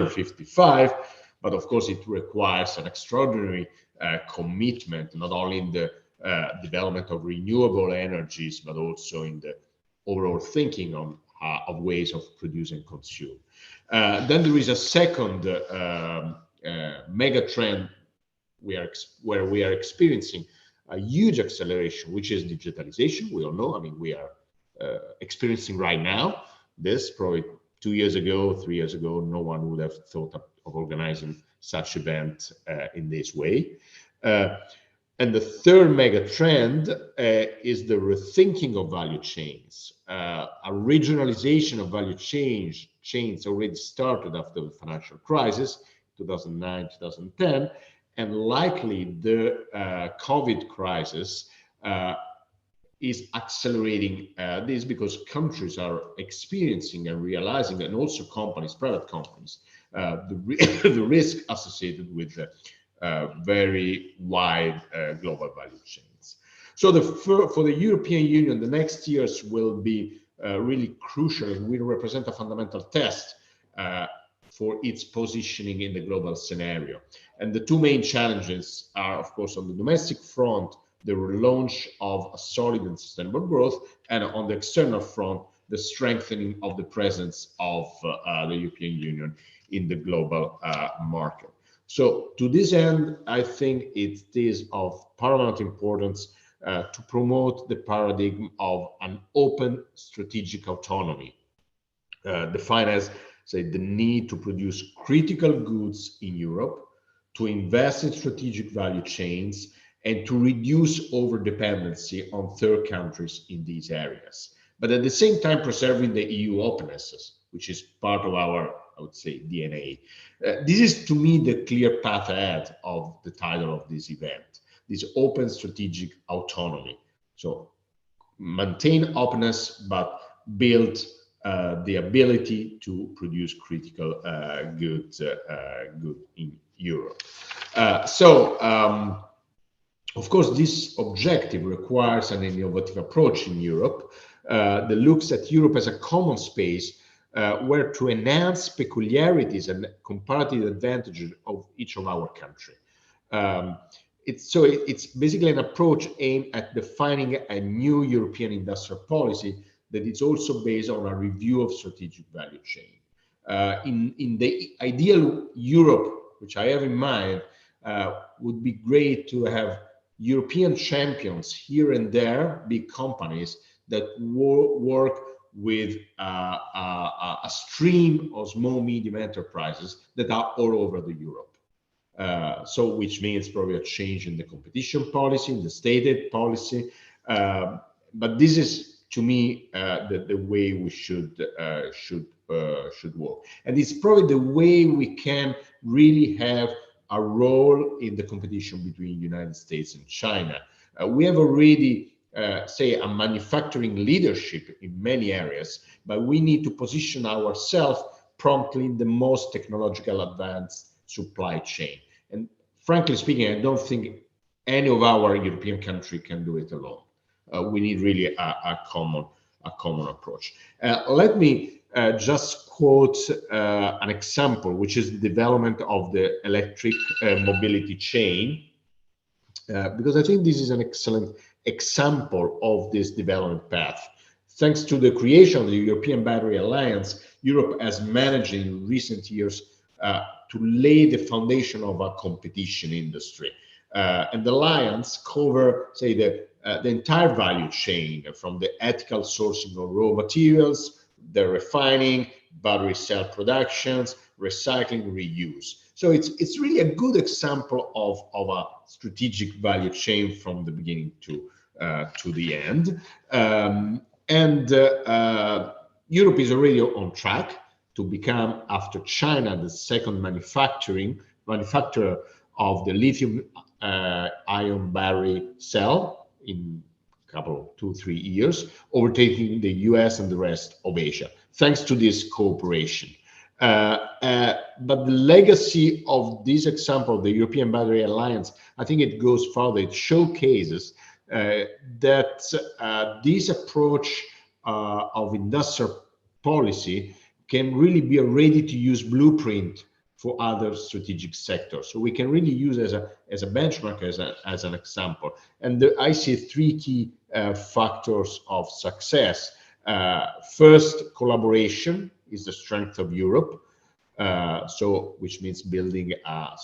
55. But of course, it requires an extraordinary commitment, not only in the development of renewable energies, but also in the overall thinking of ways of produce and consume. Then there is a second mega trend where we are experiencing a huge acceleration, which is digitalization. We all know, I mean, we are experiencing right now. This probably 2 years ago, 3 years ago, no one would have thought of organizing such event in this way. And the third mega trend is the rethinking of value chains. A regionalization of value chains already started after the financial crisis, 2009, 2010, and likely the COVID crisis is accelerating this, because countries are experiencing and realizing, and also companies, private companies, the risk associated with very wide global value chains. So for the European Union, the next years will be really crucial and will represent a fundamental test for its positioning in the global scenario. And the two main challenges are, of course, on the domestic front, the relaunch of a solid and sustainable growth, and on the external front, the strengthening of the presence of the European Union in the global market. So to this end, I think it is of paramount importance to promote the paradigm of an open strategic autonomy, defined as, say, the need to produce critical goods in Europe, to invest in strategic value chains, and to reduce over-dependency on third countries in these areas. But at the same time, preserving the EU openness, which is part of our, I would say, DNA. This is, to me, the clear path ahead of the title of this event, this open strategic autonomy. So maintain openness, but build the ability to produce critical goods in Europe. Of course, this objective requires an innovative approach in Europe that looks at Europe as a common space where to enhance peculiarities and comparative advantages of each of our country. it's basically an approach aimed at defining a new European industrial policy that is also based on a review of strategic value chain. In the ideal Europe, which I have in mind, would be great to have European champions here and there, big companies that work with a stream of small, medium enterprises that are all over the Europe. So which means probably a change in the competition policy, in the stated policy. But this is, to me, the way we should work. And it's probably the way we can really have a role in the competition between the United States and China. We have already, say, a manufacturing leadership in many areas, but we need to position ourselves promptly in the most technological advanced supply chain. And frankly speaking, I don't think any of our European countries can do it alone. We need really a common approach. Let me just quote an example, which is the development of the electric mobility chain, because I think this is an excellent example of this development path. Thanks to the creation of the European Battery Alliance, Europe has managed in recent years to lay the foundation of a competition industry. And the alliance cover, say, the entire value chain, from the ethical sourcing of raw materials, the refining, battery cell productions, recycling, reuse. So it's really a good example of a strategic value chain from the beginning to the end. Europe is already on track to become, after China, the second manufacturer of the lithium ion battery cell in a couple, 2-3 years, overtaking the US and the rest of Asia, thanks to this cooperation. But the legacy of this example, the European Battery Alliance, I think it goes further. It showcases that this approach of industrial policy can really be a ready-to-use blueprint for other strategic sectors. So we can really use as a benchmark, as an example. And I see 3 key factors of success. First, collaboration is the strength of Europe. So which means building a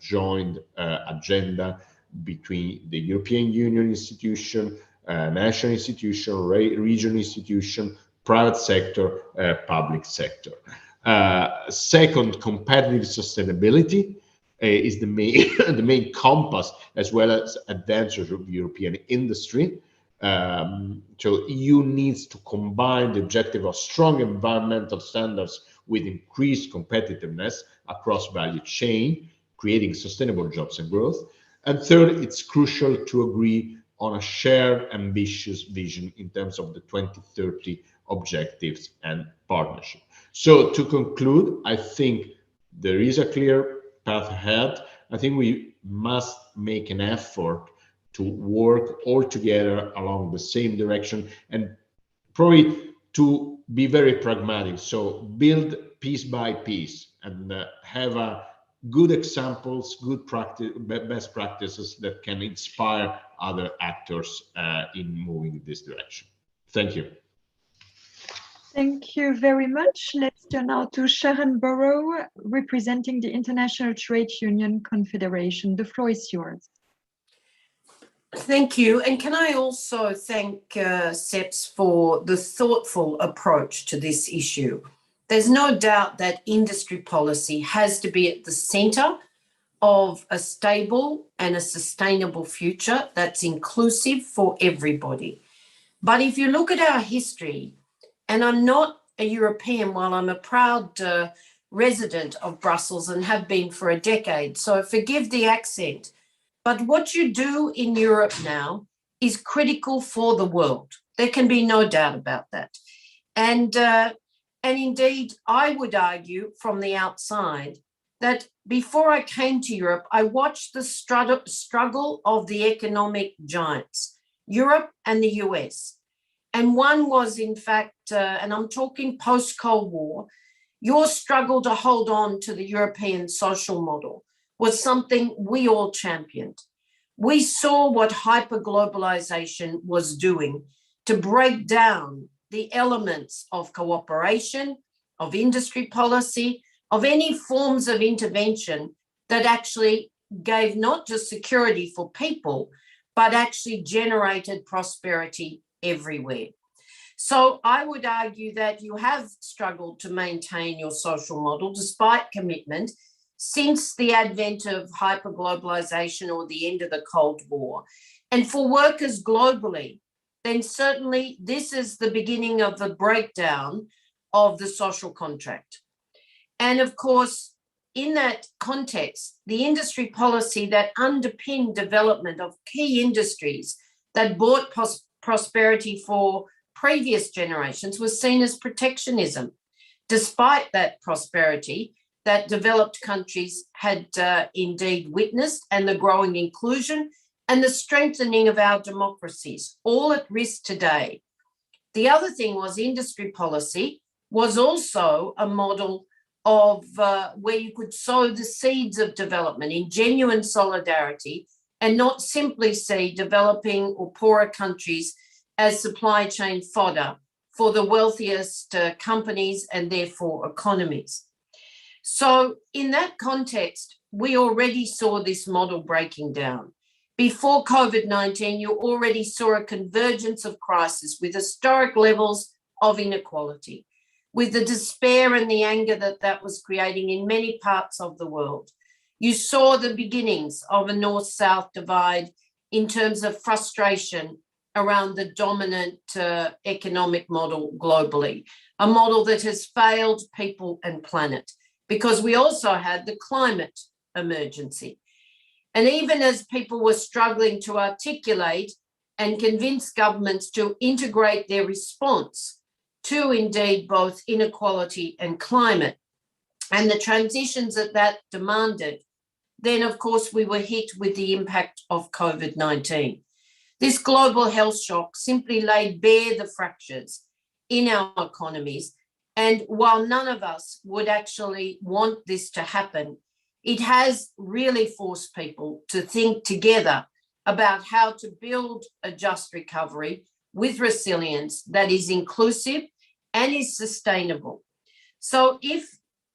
joint agenda between the European Union institution, national institution, regional institution, private sector, public sector. Second, competitive sustainability is the main compass, as well as advantage of European industry. So EU needs to combine the objective of strong environmental standards with increased competitiveness across value chain, creating sustainable jobs and growth. And third, it's crucial to agree on a shared ambitious vision in terms of the 2030 objectives and partnership. So to conclude, I think there is a clear path ahead. I think we must make an effort to work all together along the same direction, and probably to be very pragmatic. So build piece by piece and have good examples, good practice, best practices that can inspire other actors in moving in this direction. Thank you. Thank you very much. Let's turn now to Sharon Burrow, representing the International Trade Union Confederation. The floor is yours. Thank you. And can I also thank CEPS for the thoughtful approach to this issue. There's no doubt that industry policy has to be at the center of a stable and a sustainable future that's inclusive for everybody. But if you look at our history, and I'm not a European while I'm a proud resident of Brussels and have been for a decade, so forgive the accent. But what you do in Europe now is critical for the world. There can be no doubt about that. And indeed, I would argue from the outside that before I came to Europe, I watched the struggle of the economic giants, Europe and the US. And one was, in fact, and I'm talking post-Cold War, your struggle to hold on to the European social model was something we all championed. we saw what hyperglobalization was doing to break down the elements of cooperation, of industry policy, of any forms of intervention that actually gave not just security for people, but actually generated prosperity everywhere. So I would argue that you have struggled to maintain your social model despite commitment since the advent of hyperglobalization or the end of the Cold War. And for workers globally, then certainly this is the beginning of the breakdown of the social contract. And of course, in that context, the industry policy that underpinned development of key industries that brought prosperity for previous generations was seen as protectionism. Despite that prosperity that developed countries had indeed witnessed, and the growing inclusion and the strengthening of our democracies, all at risk today. The other thing was industry policy was also a model of where you could sow the seeds of development in genuine solidarity and not simply see developing or poorer countries as supply chain fodder for the wealthiest companies and therefore economies. So in that context, we already saw this model breaking down. Before COVID-19, you already saw a convergence of crisis with historic levels of inequality, with the despair and the anger that that was creating in many parts of the world. You saw the beginnings of a north-south divide in terms of frustration around the dominant economic model globally, a model that has failed people and planet, because we also had the climate emergency. And even as people were struggling to articulate and convince governments to integrate their response to indeed both inequality and climate and the transitions that demanded, then of course we were hit with the impact of COVID-19. This global health shock simply laid bare the fractures in our economies. And while none of us would actually want this to happen, it has really forced people to think together about how to build a just recovery with resilience that is inclusive and is sustainable. So if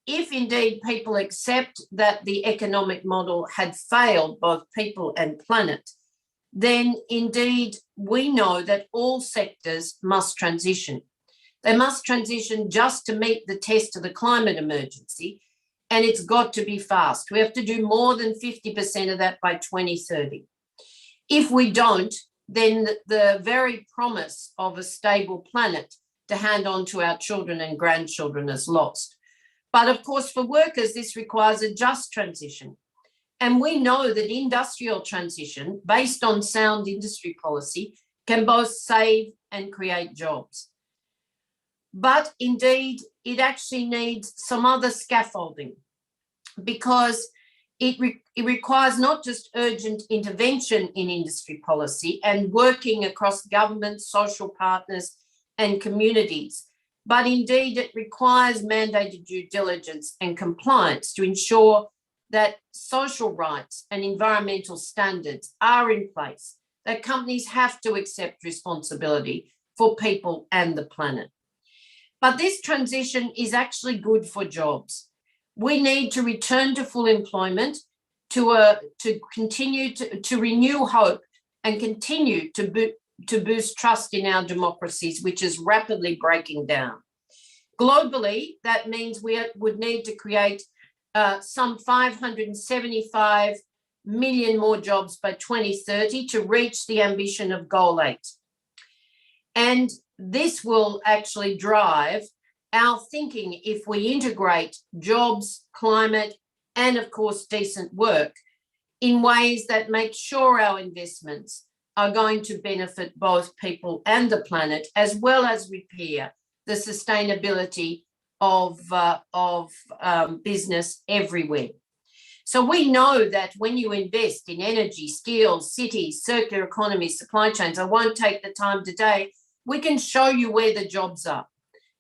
indeed people accept that the economic model had failed both people and planet, then indeed we know that all sectors must transition. They must transition just to meet the test of the climate emergency, and it's got to be fast. We have to do more than 50% of that by 2030. If we don't, then the very promise of a stable planet to hand on to our children and grandchildren is lost. But of course, for workers, this requires a just transition. And we know that industrial transition, based on sound industry policy, can both save and create jobs. But indeed, it actually needs some other scaffolding, because it requires not just urgent intervention in industry policy and working across government, social partners and communities, but indeed it requires mandated due diligence and compliance to ensure that social rights and environmental standards are in place, that companies have to accept responsibility for people and the planet. But this transition is actually good for jobs. We need to return to full employment, to continue to renew hope and continue to boost trust in our democracies, which is rapidly breaking down. Globally, that means we would need to create some 575 million more jobs by 2030 to reach the ambition of Goal 8. And this will actually drive our thinking if we integrate jobs, climate, and of course, decent work in ways that make sure our investments are going to benefit both people and the planet, as well as repair the sustainability of business everywhere. So we know that when you invest in energy, skills, cities, circular economy, supply chains, I won't take the time today, we can show you where the jobs are.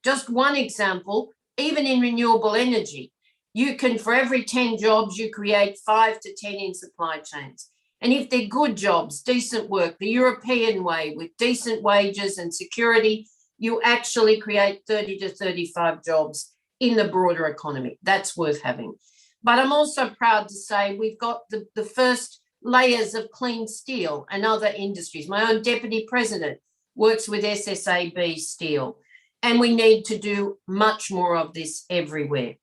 Just one example, even in renewable energy, you can, for every 10 jobs, you create 5 to 10 in supply chains. And if they're good jobs, decent work, the European way with decent wages and security, you actually create 30 to 35 jobs in the broader economy. That's worth having. But I'm also proud to say we've got the first layers of clean steel and other industries. My own deputy president works with SSAB Steel, and we need to do much more of this everywhere.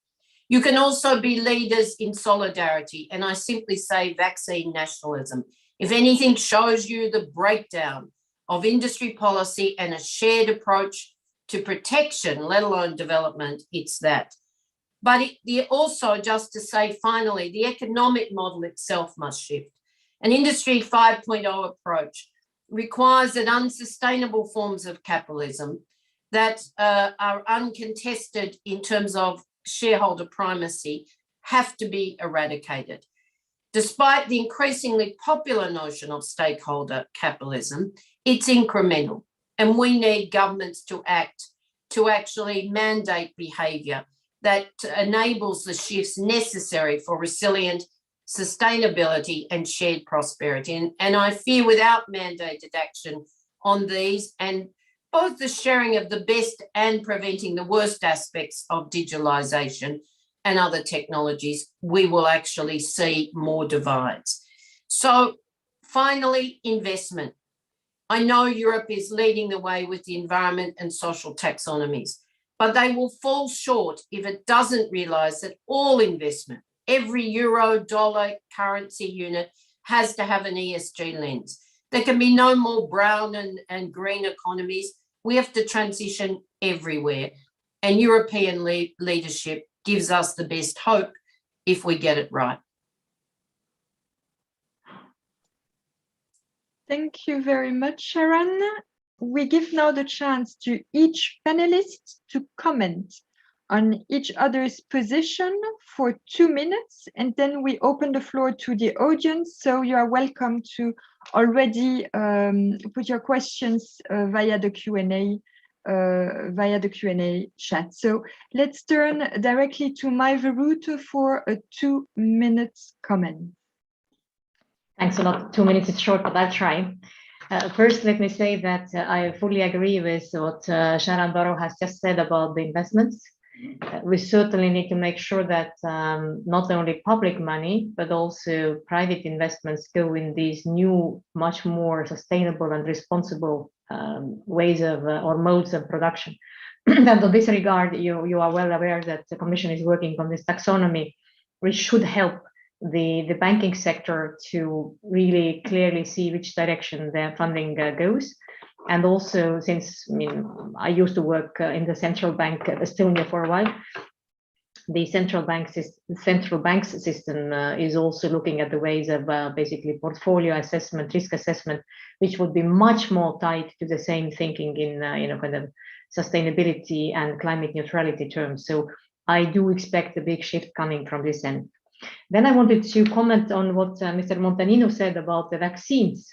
You can also be leaders in solidarity, and I simply say vaccine nationalism. If anything shows you the breakdown of industry policy and a shared approach to protection, let alone development, it's that. But also, just to say finally, the economic model itself must shift. An Industry 5.0 approach requires that unsustainable forms of capitalism that are uncontested in terms of shareholder primacy have to be eradicated. Despite the increasingly popular notion of stakeholder capitalism, it's incremental, and we need governments to act to actually mandate behaviour that enables the shifts necessary for resilient sustainability and shared prosperity. And I fear without mandated action on these, and both the sharing of the best and preventing the worst aspects of digitalisation and other technologies, we will actually see more divides. So finally, investment. I know Europe is leading the way with the environment and social taxonomies, but they will fall short if it doesn't realise that all investment, every euro, dollar, currency unit has to have an ESG lens. There can be no more brown and green economies. We have to transition everywhere, and European leadership gives us the best hope if we get it right. Thank you very much, Sharon. We give now the chance to each panelist to comment on each other's position for 2 minutes, and then we open the floor to the audience. So you are welcome to already put your questions via the Q&A chat. So let's turn directly to Maeve Rutte for a 2 minutes comment. Thanks a lot. 2 minutes is short, but I'll try. First, let me say that I fully agree with what Sharon Burrow has just said about the investments. We certainly need to make sure that not only public money, but also private investments go in these new, much more sustainable and responsible ways of or modes of production. And in this regard, you are well aware that the Commission is working on this taxonomy, which should help the banking sector to really clearly see which direction their funding goes. And also, since I used to work in the central bank of Estonia for a while, the central banks system is also looking at the ways of basically portfolio assessment, risk assessment, which would be much more tied to the same thinking in kind of sustainability and climate neutrality terms. So I do expect a big shift coming from this end. Then I wanted to comment on what Mr. Montanino said about the vaccines.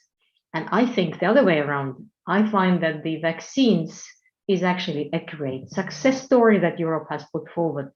And I think the other way around. I find that the vaccines is actually a great success story that Europe has put forward.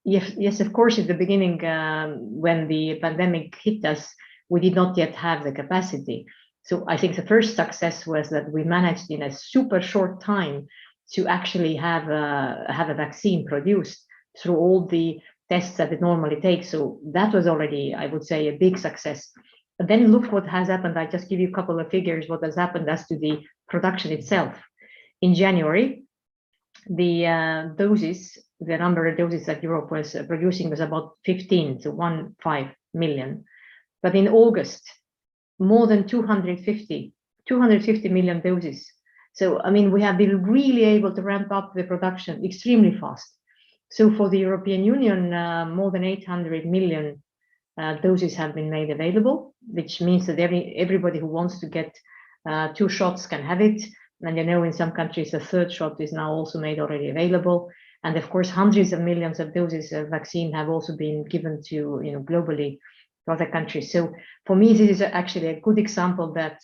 Yes, of course, at the beginning, when the pandemic hit us, we did not yet have the capacity. So I think the first success was that we managed in a super short time to actually have a vaccine produced through all the tests that it normally takes. So that was already, I would say, a big success. But then look what has happened. I just give you a couple of figures, what has happened as to the production itself. In January, the doses, the number of doses that Europe was producing was about 15 million. But in August, more than 250 million doses. So, I mean, we have been really able to ramp up the production extremely fast. So for the European Union, more than 800 million doses have been made available, which means that everybody who wants to get 2 shots can have it. And in some countries, a 3rd shot is now also made already available. And of course, hundreds of millions of doses of vaccine have also been given to, globally to other countries. So for me, this is actually a good example that,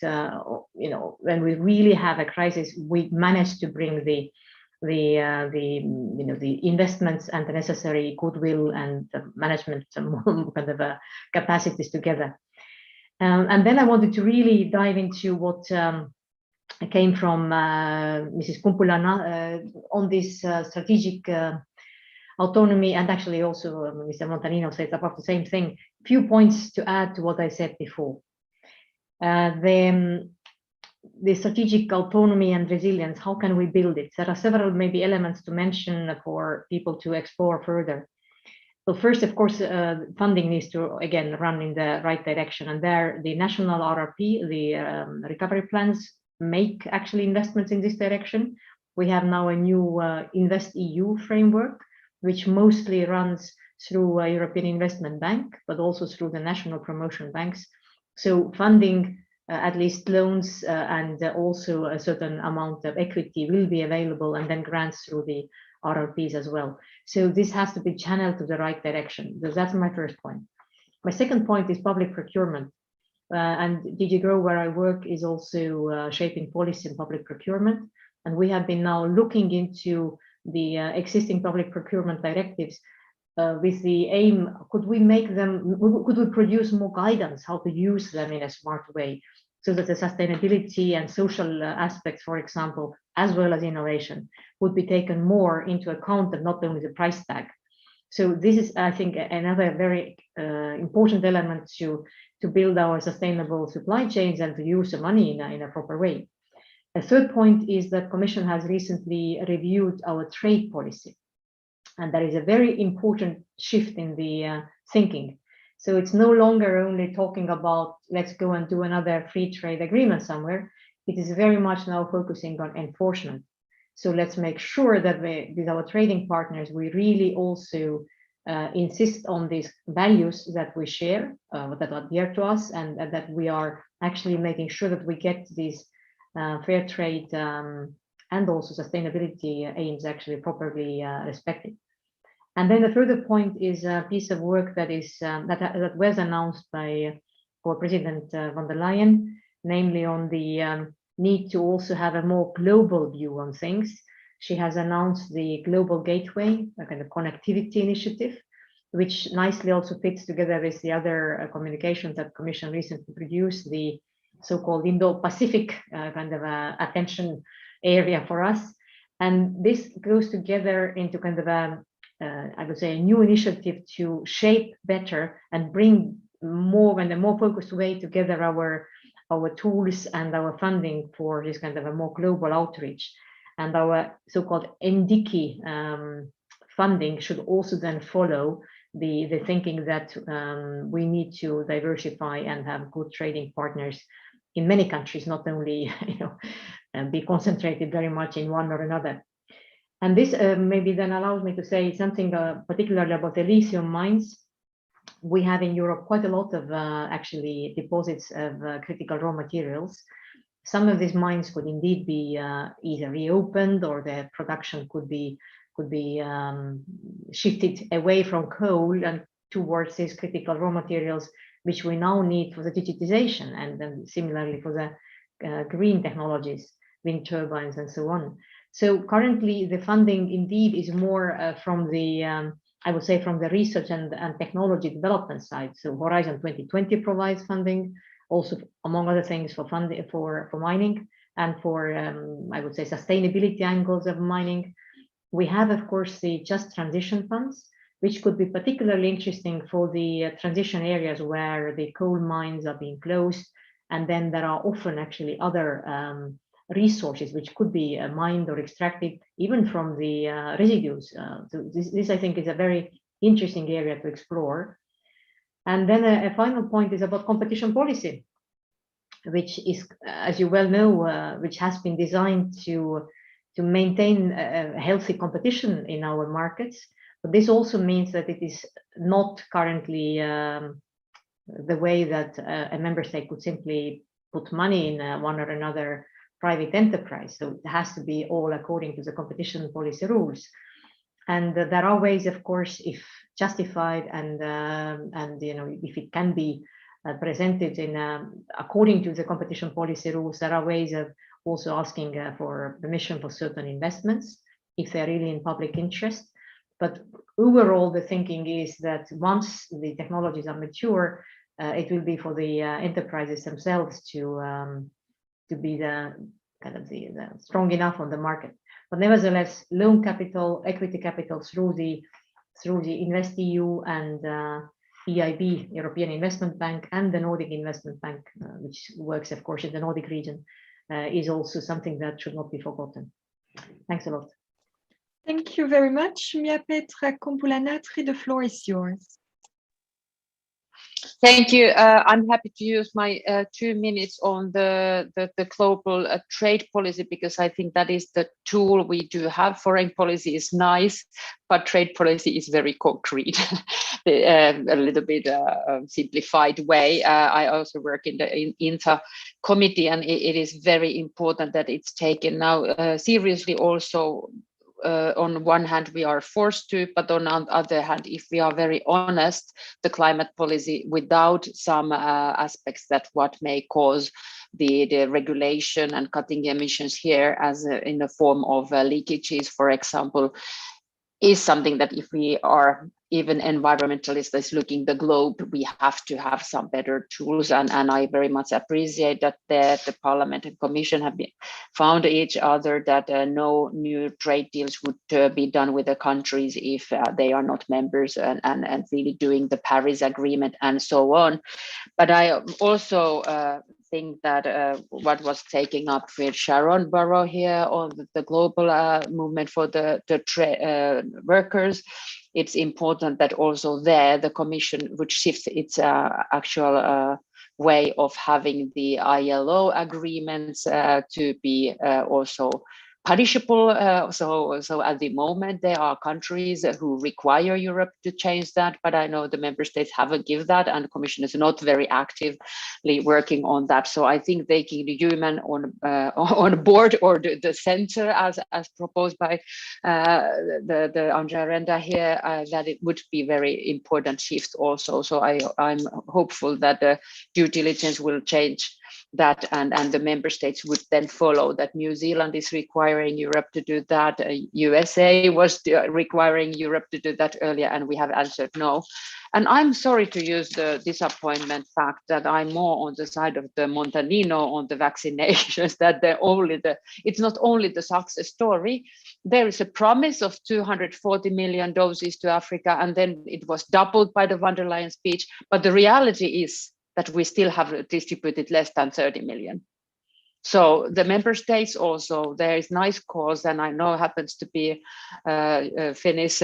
when we really have a crisis, we managed to bring the investments and the necessary goodwill and the management kind of capacities together. And then I wanted to really dive into what came from Mrs. Kumpula on this strategic autonomy, and actually also Mr. Montanino said about the same thing. Few points to add to what I said before. The strategic autonomy and resilience, how can we build it? There are several maybe elements to mention for people to explore further. So first, of course, funding needs to, again, run in the right direction. And there, the national RRP, the recovery plans, make actually investments in this direction. We have now a new Invest EU framework, which mostly runs through a European Investment Bank, but also through the national promotion banks. So funding, at least loans and also a certain amount of equity will be available, and then grants through the RRPs as well. So this has to be channeled to the right direction. So that's my first point. My second point is public procurement. And DG GROW, where I work, is also shaping policy in public procurement. And we have been now looking into the existing public procurement directives with the aim, could we make them, could we produce more guidance how to use them in a smart way, so that the sustainability and social aspects, for example, as well as innovation, would be taken more into account and not only the price tag. So this is, I think, another very important element to build our sustainable supply chains and to use the money in a proper way. A third point is that Commission has recently reviewed our trade policy. And that is a very important shift in the thinking. So it's no longer only talking about, let's go and do another free trade agreement somewhere. It is very much now focusing on enforcement. So let's make sure that with our trading partners, we really also insist on these values that we share, that are dear to us, and that we are actually making sure that we get these fair trade and also sustainability aims actually properly respected. And then the further point is a piece of work that is that was announced by our President von der Leyen, namely on the need to also have a more global view on things. She has announced the Global Gateway, a kind of connectivity initiative, which nicely also fits together with the other communications that Commission recently produced, the so-called Indo-Pacific kind of attention area for us. And this goes together into kind of a I would say a new initiative to shape better and bring more in a more focused way together our tools and our funding for this kind of a more global outreach. And our so-called NDICI funding should also then follow the thinking that we need to diversify and have good trading partners in many countries, not only and be concentrated very much in one or another. And this maybe then allows me to say something particularly about the lithium mines. We have in Europe quite a lot of actually deposits of critical raw materials. Some of these mines could indeed be either reopened, or their production could be shifted away from coal and towards these critical raw materials, which we now need for the digitization, and then similarly for the green technologies, wind turbines and so on. So currently the funding indeed is more from the, I would say, from the research and technology development side. So Horizon 2020 provides funding, also among other things for funding for mining and for, I would say, sustainability angles of mining. We have, of course, the Just Transition funds, which could be particularly interesting for the transition areas where the coal mines are being closed. And then there are often actually other resources which could be mined or extracted even from the residues. So this I think is a very interesting area to explore. And then a final point is about competition policy, which is, as you well know, which has been designed to maintain a healthy competition in our markets. But this also means that it is not currently the way that a member state could simply put money in one or another private enterprise. So it has to be all according to the competition policy rules. And there are ways, of course, if justified and if it can be presented in according to the competition policy rules, there are ways of also asking for permission for certain investments if they're really in public interest. But overall, the thinking is that once the technologies are mature, it will be for the enterprises themselves to be the kind of the strong enough on the market. But nevertheless, loan capital, equity capital through the InvestEU and EIB, European Investment Bank, and the Nordic Investment Bank, which works, of course, in the Nordic region, is also something that should not be forgotten. Thanks a lot. Thank you very much. Mia-Petra Kumpula-Natri, the floor is yours. Thank you. I'm happy to use my 2 minutes on the global trade policy, because I think that is the tool we do have. Foreign policy is nice, but trade policy is very concrete, a little bit simplified way. I also work in the INTA committee, and it is very important that it's taken now seriously also. On one hand, we are forced to, but on the other hand, if we are very honest, the climate policy without some aspects that what may cause the regulation and cutting emissions here as in the form of leakages, for example, is something that if we are even environmentalists looking the globe, we have to have some better tools. And I very much appreciate that the Parliament and Commission have found each other, that no new trade deals would be done with the countries if they are not members, and really doing the Paris Agreement and so on. But I also think that what was taking up with Sharon Barrow here on the global movement for the workers, it's important that also there the Commission would shift its actual way of having the ILO agreements to be also punishable. So at the moment, there are countries who require Europe to change that, but I know the member states haven't given that, and the Commission is not very actively working on that. So I think taking the human on board, or the center as proposed by the agenda here, that it would be very important shift also. So I'm hopeful that the due diligence will change that, and the member states would then follow that. New Zealand is requiring Europe to do that. USA was requiring Europe to do that earlier, and we have answered no. And I'm sorry to use the disappointment fact that I'm more on the side of the Montanino on the vaccinations, that it's not only the success story. There is a promise of 240 million doses to Africa, and then it was doubled by the von der Leyen speech. But the reality is that we still have distributed less than 30 million. So the member states also, there is nice cause, and I know happens to be Finnish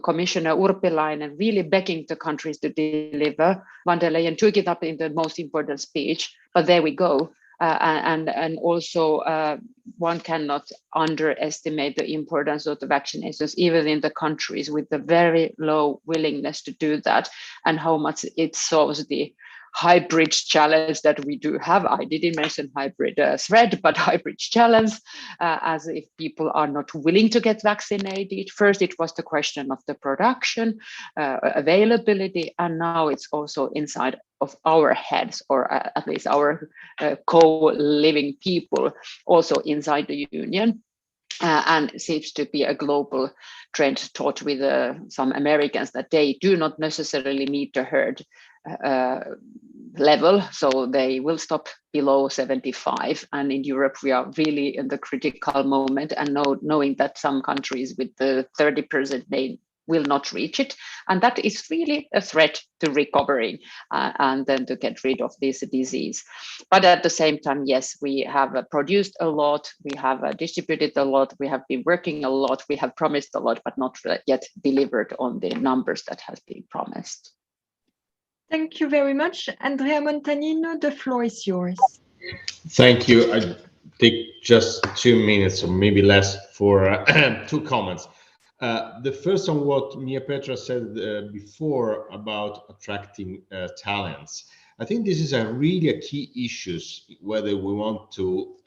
Commissioner Urpilainen really begging the countries to deliver. Von der Leyen took it up in the most important speech, but there we go. And also one cannot underestimate the importance of the vaccinations, even in the countries with the very low willingness to do that, and how much it solves the hybrid challenge that we do have. I didn't mention hybrid threat, but hybrid challenge, as if people are not willing to get vaccinated. First, it was the question of the production, availability, and now it's also inside of our heads, or at least our co-living people, also inside the union. And seems to be a global trend taught with some Americans that they do not necessarily meet the herd level, so they will stop below 75. And in Europe, we are really in the critical moment, and knowing that some countries with the 30%, they will not reach it. And that is really a threat to recovering and then to get rid of this disease. But at the same time, yes, we have produced a lot, we have distributed a lot, we have been working a lot, we have promised a lot, but not yet delivered on the numbers that has been promised. Thank you very much. Andrea Montanino, the floor is yours. Thank you. I take just 2 minutes or maybe less for 2 comments. The first on what Mia-Petra said before about attracting talents. I think this is really a key issue, whether we want to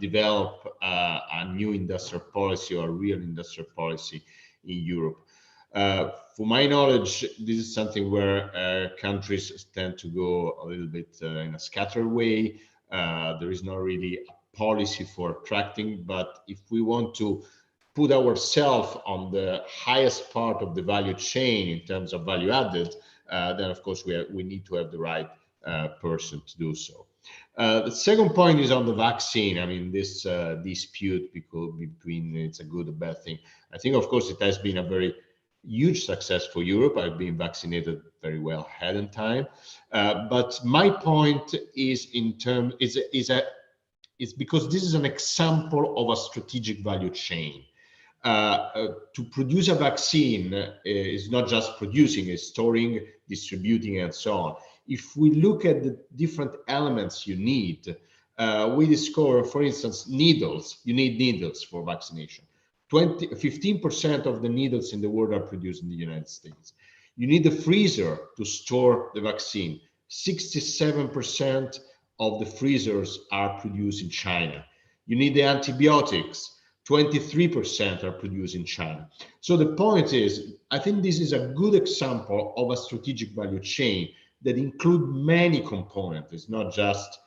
develop a new industrial policy or a real industrial policy in Europe. For my knowledge, this is something where countries tend to go a little bit in a scattered way. There is not really a policy for attracting, but if we want to put ourselves on the highest part of the value chain in terms of value added, then of course we need to have the right person to do so. The second point is on the vaccine. I mean, this dispute between it's a good or bad thing. I think, of course, it has been a very huge success for Europe. I've been vaccinated very well ahead in time. But my point is is because this is an example of a strategic value chain. To produce a vaccine is not just producing, it's storing, distributing, and so on. If we look at the different elements you need, we discover, for instance, needles. You need needles for vaccination. 15% of the needles in the world are produced in the United States. You need a freezer to store the vaccine. 67% of the freezers are produced in China. You need the antibiotics. 23% are produced in China. So the point is, I think this is a good example of a strategic value chain that includes many components. It's not just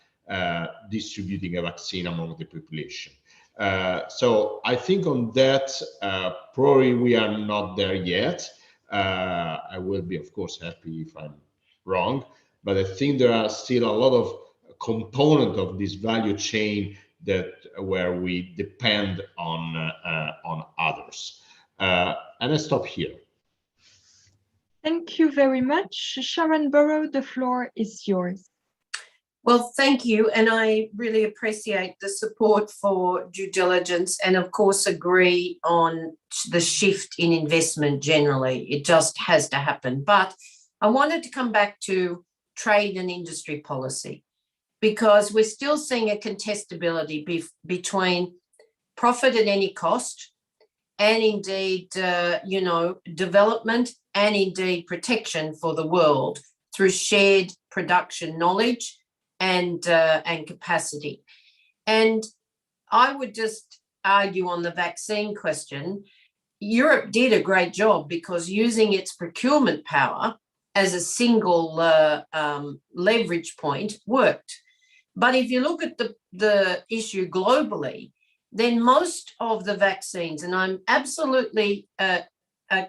distributing a vaccine among the population. So I think on that, probably we are not there yet. I will be, of course, happy if I'm wrong, but I think there are still a lot of components of this value chain where we depend on others. And I stop here. Thank you very much. Sharon Burrow, the floor is yours. Well, thank you. And I really appreciate the support for due diligence and, of course, agree on the shift in investment generally. It just has to happen. But I wanted to come back to trade and industry policy, because we're still seeing a contestability between profit at any cost and indeed, development and indeed protection for the world through shared production knowledge and capacity. And I would just argue on the vaccine question, Europe did a great job because using its procurement power as a single leverage point worked. But if you look at the issue globally, then most of the vaccines, and I'm absolutely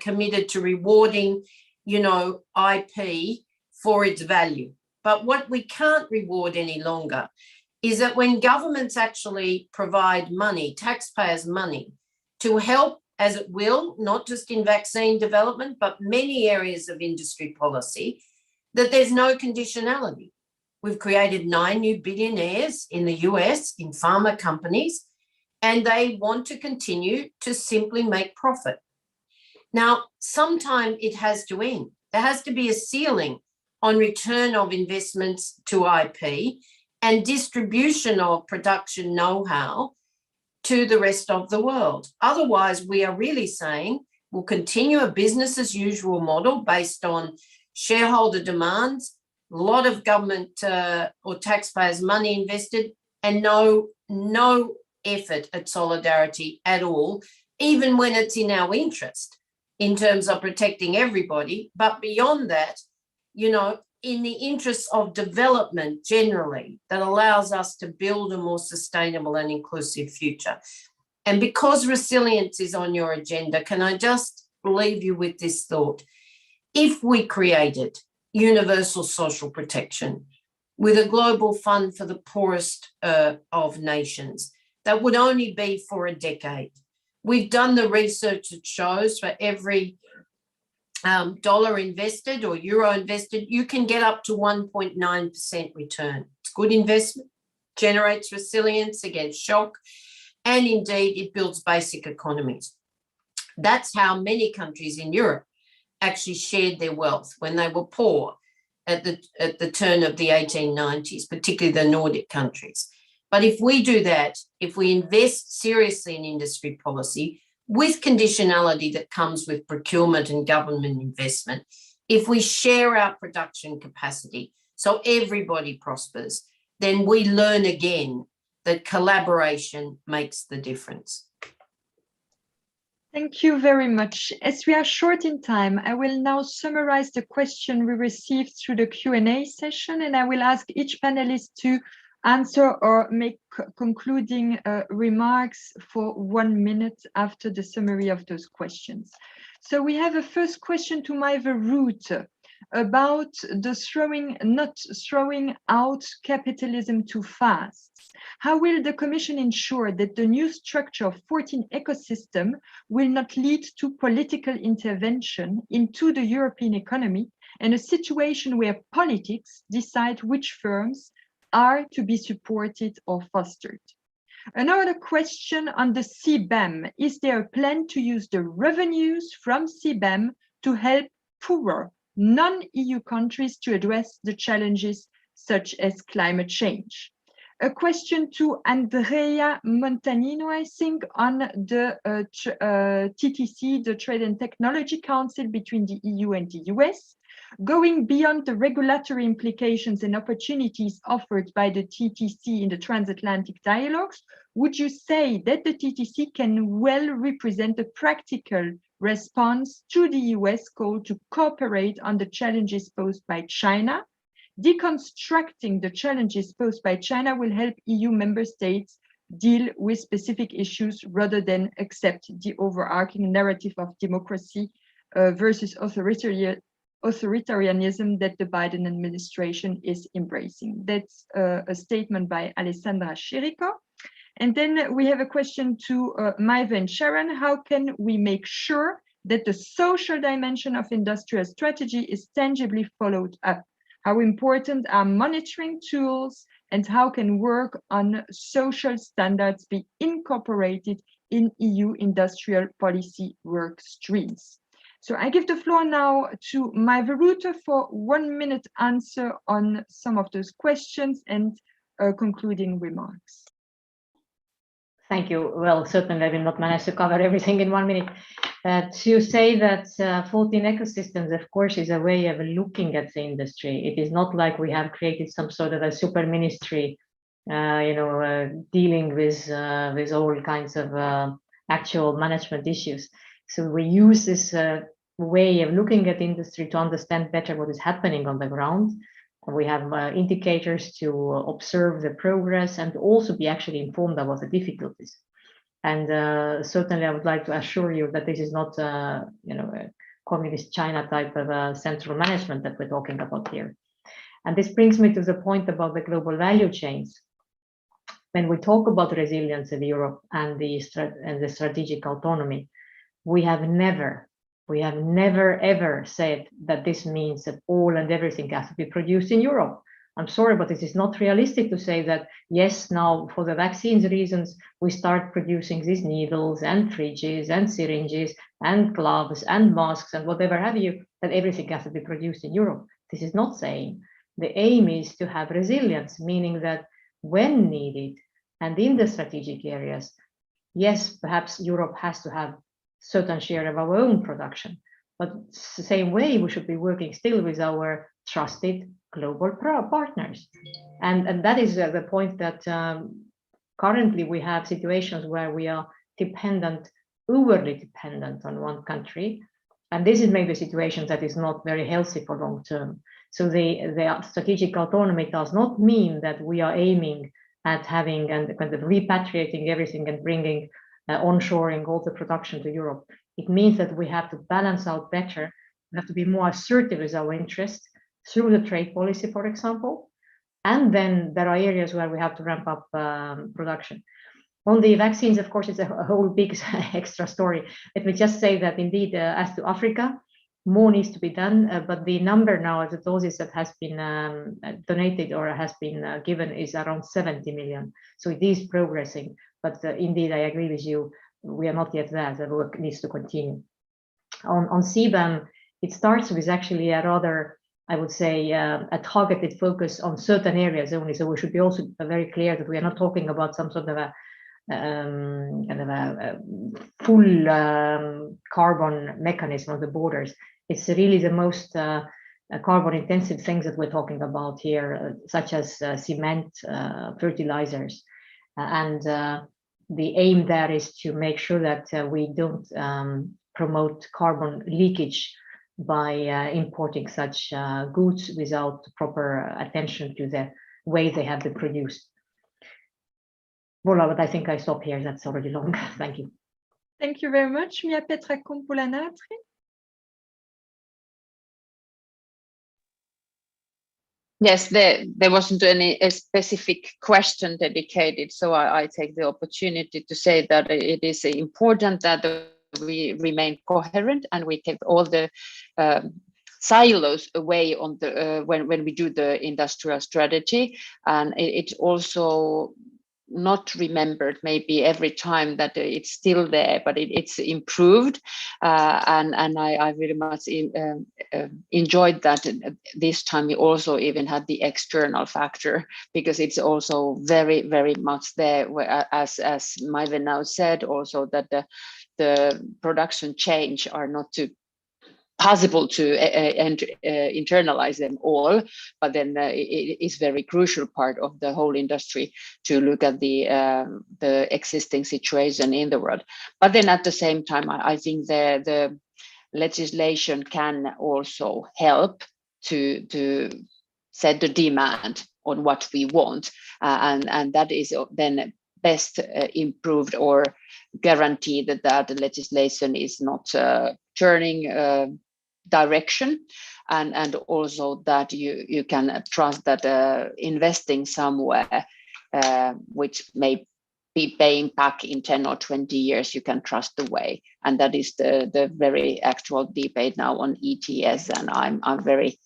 committed to rewarding, IP for its value. But what we can't reward any longer is that when governments actually provide money, taxpayers' money, to help, as it will, not just in vaccine development, but many areas of industry policy, that there's no conditionality. We've created 9 new billionaires in the US in pharma companies, and they want to continue to simply make profit. Now, sometime it has to end. There has to be a ceiling on return of investments to IP and distribution of production know-how to the rest of the world. Otherwise, we are really saying we'll continue a business as usual model based on shareholder demands, a lot of government or taxpayers' money invested, and no effort at solidarity at all, even when it's in our interest in terms of protecting everybody. But beyond that, in the interests of development generally, that allows us to build a more sustainable and inclusive future. And because resilience is on your agenda, can I just leave you with this thought? If we created universal social protection with a global fund for the poorest of nations, that would only be for a decade. We've done the research that shows for every dollar invested or euro invested, you can get up to 1.9% return. It's good investment, generates resilience against shock, and indeed it builds basic economies. That's how many countries in Europe actually shared their wealth when they were poor at the turn of the 1890s, particularly the Nordic countries. But if we do that, if we invest seriously in industry policy with conditionality that comes with procurement and government investment, if we share our production capacity so everybody prospers, then we learn again that collaboration makes the difference. Thank you very much. As we are short in time, I will now summarize the question we received through the Q&A session, and I will ask each panelist to answer or make concluding remarks for 1 minute after the summary of those questions. So we have a first question to Maeve Root. about the not throwing out capitalism too fast. How will the Commission ensure that the new structure of 14 ecosystem will not lead to political intervention into the European economy and a situation where politics decide which firms are to be supported or fostered? Another question on the CBAM. Is there a plan to use the revenues from CBAM to help poorer non-EU countries to address the challenges such as climate change? A question to Andrea Montanino, I think, on the TTC, the Trade and Technology Council between the EU and the US. Going beyond the regulatory implications and opportunities offered by the TTC in the transatlantic dialogues, would you say that the TTC can well represent a practical response to the US call to cooperate on the challenges posed by China? Deconstructing the challenges posed by China will help EU member states deal with specific issues rather than accept the overarching narrative of democracy versus authoritarianism that the Biden administration is embracing. That's a statement by Alessandra Chirico. And then we have a question to Maeva and Sharon. How can we make sure that the social dimension of industrial strategy is tangibly followed up? How important are monitoring tools, and how can work on social standards be incorporated in EU industrial policy work streams? So I give the floor now to Maeva Rutte for 1 minute answer on some of those questions and concluding remarks. Thank you. Well, certainly I will not manage to cover everything in 1 minute. To say that 14 ecosystems, of course, is a way of looking at the industry. It is not like we have created some sort of a super ministry, dealing with all kinds of actual management issues. So we use this way of looking at industry to understand better what is happening on the ground. We have indicators to observe the progress and also be actually informed about the difficulties. And certainly I would like to assure you that this is not a communist China type of central management that we're talking about here. And this brings me to the point about the global value chains. When we talk about resilience of Europe and the strategic autonomy, we have never ever said that this means that all and everything has to be produced in Europe. I'm sorry, but it is not realistic to say that, yes, now for the vaccines reasons, we start producing these needles and fridges and syringes and gloves and masks and whatever have you, that everything has to be produced in Europe. This is not saying. The aim is to have resilience, meaning that when needed and in the strategic areas, yes, perhaps Europe has to have certain share of our own production, but the same way we should be working still with our trusted global partners. And that is the point that currently we have situations where we are overly dependent on one country. And this is maybe a situation that is not very healthy for long term. So the strategic autonomy does not mean that we are aiming at having and kind of repatriating everything and bringing onshoring all the production to Europe. It means that we have to balance out better. We have to be more assertive with our interests through the trade policy, for example. And then there are areas where we have to ramp up production. On the vaccines, of course, it's a whole big extra story. Let me just say that indeed, as to Africa, more needs to be done, but the number now of the doses that has been donated or has been given is around 70 million. So it is progressing, but indeed, I agree with you, we are not yet there, the work needs to continue. On CBAM, it starts with actually a rather, I would say, a targeted focus on certain areas only. So we should be also very clear that we are not talking about some sort of a full carbon mechanism on the borders. It's really the most carbon intensive things that we're talking about here, such as cement, fertilizers. And the aim there is to make sure that we don't promote carbon leakage by importing such goods without proper attention to the way they have been produced. Voila, but I think I stop here. That's already long. Thank you. Thank you very much, Mia Petra Kumpula-Natri. Yes, there wasn't any a specific question dedicated, so I take the opportunity to say that it is important that we remain coherent and we keep all the silos away on the when we do the industrial strategy, and it's also not remembered maybe every time that it's still there, but it's improved, and I really much enjoyed that this time we also even had the external factor, because it's also very, very much there, as Maive now said also, that the production change are not too possible to internalize them all, but then it is very crucial part of the whole industry to look at the existing situation in the world. But then at the same time, I think the legislation can also help to set the demand on what we want, and that is then best improved or guaranteed that the legislation is not turning direction, and also that you can trust that investing somewhere which may be paying back in 10 or 20 years, you can trust the way. And that is the very actual debate now on ETS, and I'm very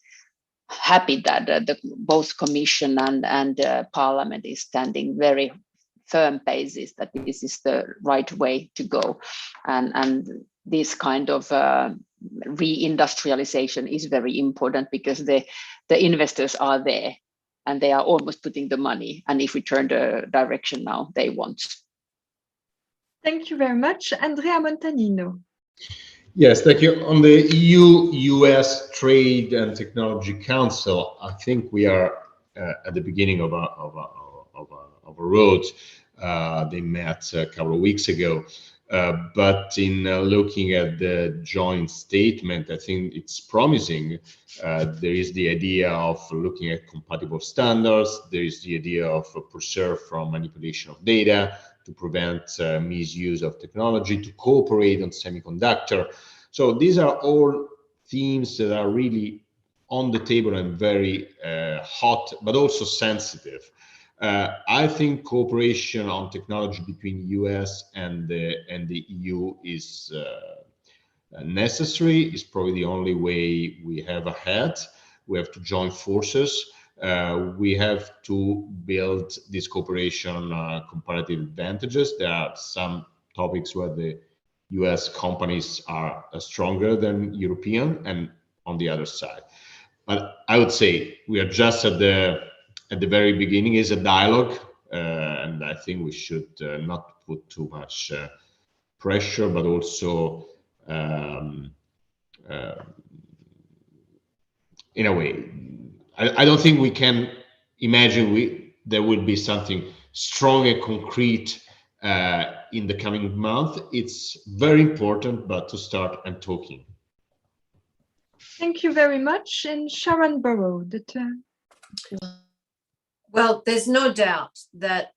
happy that both Commission and Parliament is standing very firm basis that this is the right way to go, and this kind of reindustrialization is very important, because the investors are there and they are almost putting the money, and if we turn the direction now, they want. Thank you very much. Andrea Montanino. Yes, thank you. On the EU-US Trade and Technology Council, I think we are at the beginning of a road. They met a couple of weeks ago. But in looking at the joint statement, I think it's promising. There is the idea of looking at compatible standards. There is the idea of preserve from manipulation of data, to prevent misuse of technology, to cooperate on semiconductor. So these are all themes that are really on the table and very hot, but also sensitive. I think cooperation on technology between US and the EU is necessary. It's probably the only way we have ahead. We have to join forces. We have to build this cooperation comparative advantages. There are some topics where the US companies are stronger than European, and on the other side. But I would say we are just at the very beginning. Is a dialogue, and I think we should not put too much pressure, but also in a way, I don't think we can imagine there will be something strong and concrete in the coming month. It's very important, but to start and talking. Thank you very much. And Sharon Burrow, the turn. Well, there's no doubt that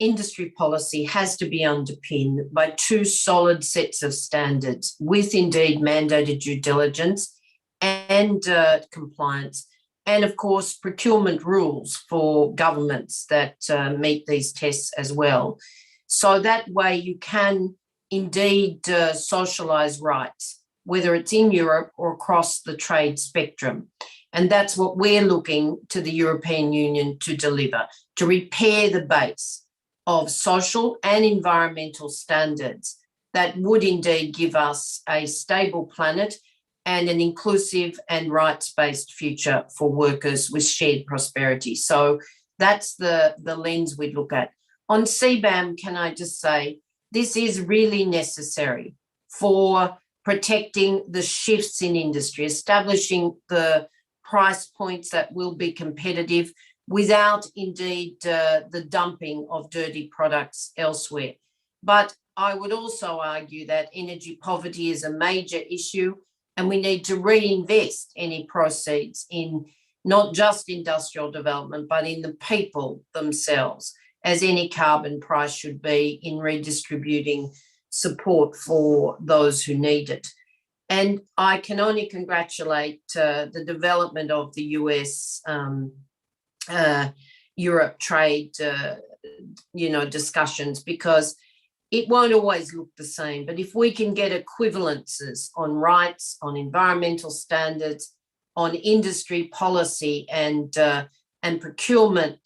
industry policy has to be underpinned by two solid sets of standards, with indeed mandated due diligence and compliance, and of course procurement rules for governments that meet these tests as well. So that way you can indeed socialise rights, whether it's in Europe or across the trade spectrum. And that's what we're looking to the European Union to deliver, to repair the base of social and environmental standards that would indeed give us a stable planet and an inclusive and rights-based future for workers with shared prosperity. So that's the lens we look at. On CBAM, can I just say, this is really necessary for protecting the shifts in industry, establishing the price points that will be competitive without indeed the dumping of dirty products elsewhere. But I would also argue that energy poverty is a major issue, and we need to reinvest any proceeds in not just industrial development, but in the people themselves, as any carbon price should be, in redistributing support for those who need it. And I can only congratulate the development of the US Europe trade, discussions, because it won't always look the same. But if we can get equivalences on rights, on environmental standards, on industry policy and procurement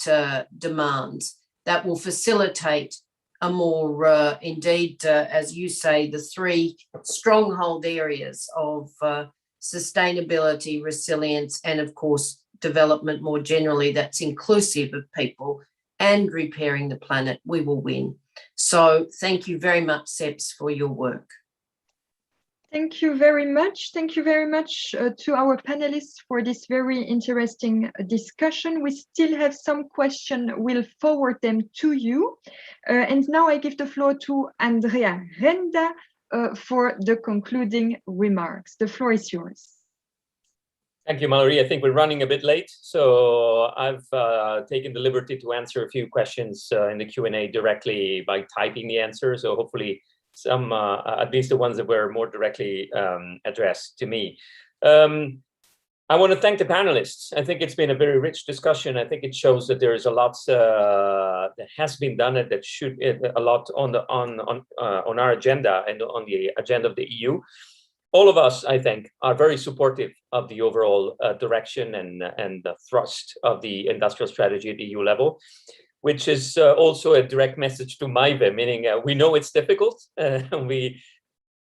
demands, that will facilitate a more, indeed, as you say, the 3 stronghold areas of sustainability, resilience, and of course, development more generally that's inclusive of people and repairing the planet. We will win. So thank you very much, CEPS, for your work. Thank you very much. Thank you very much to our panelists for this very interesting discussion. We still have some questions. We'll forward them to you. And now I give the floor to Andrea Renda for the concluding remarks. The floor is yours. Thank you, Mallory. I think we're running a bit late, so I've taken the liberty to answer a few questions in the Q&A directly by typing the answers. So hopefully some, at least the ones that were more directly addressed to me. I want to thank the panelists. I think it's been a very rich discussion. I think it shows that there is a lot that has been done and that should a lot on our agenda and on the agenda of the EU. All of us, I think, are very supportive of the overall direction and the thrust of the industrial strategy at the EU level, which is also a direct message to MAIVE, meaning we know it's difficult. We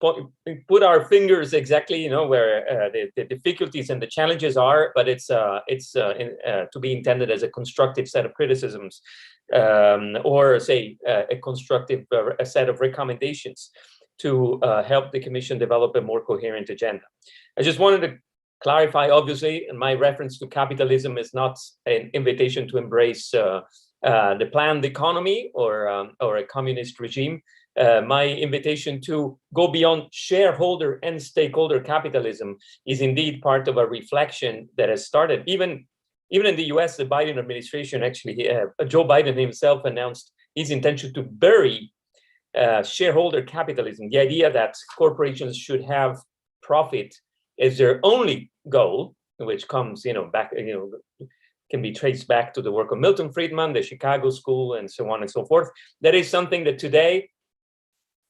put our fingers exactly, where the difficulties and the challenges are, but it's to be intended as a constructive set of criticisms, or say a constructive a set of recommendations to help the Commission develop a more coherent agenda. I just wanted to clarify, obviously, and my reference to capitalism is not an invitation to embrace the planned economy or a communist regime. My invitation to go beyond shareholder and stakeholder capitalism is indeed part of a reflection that has started. Even in the US, the Biden administration, actually, Joe Biden himself announced his intention to bury shareholder capitalism, the idea that corporations should have profit as their only goal, which comes, back, can be traced back to the work of Milton Friedman, the Chicago School, and so on and so forth. That is something that today,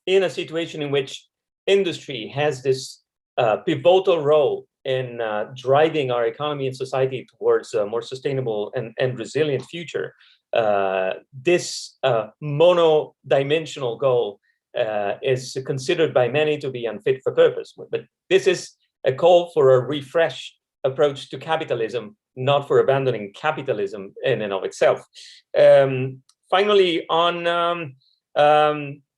in a situation in which industry has this pivotal role in driving our economy and society towards a more sustainable and resilient future, this mono-dimensional goal is considered by many to be unfit for purpose. But this is a call for a refreshed approach to capitalism, not for abandoning capitalism in and of itself. Finally, on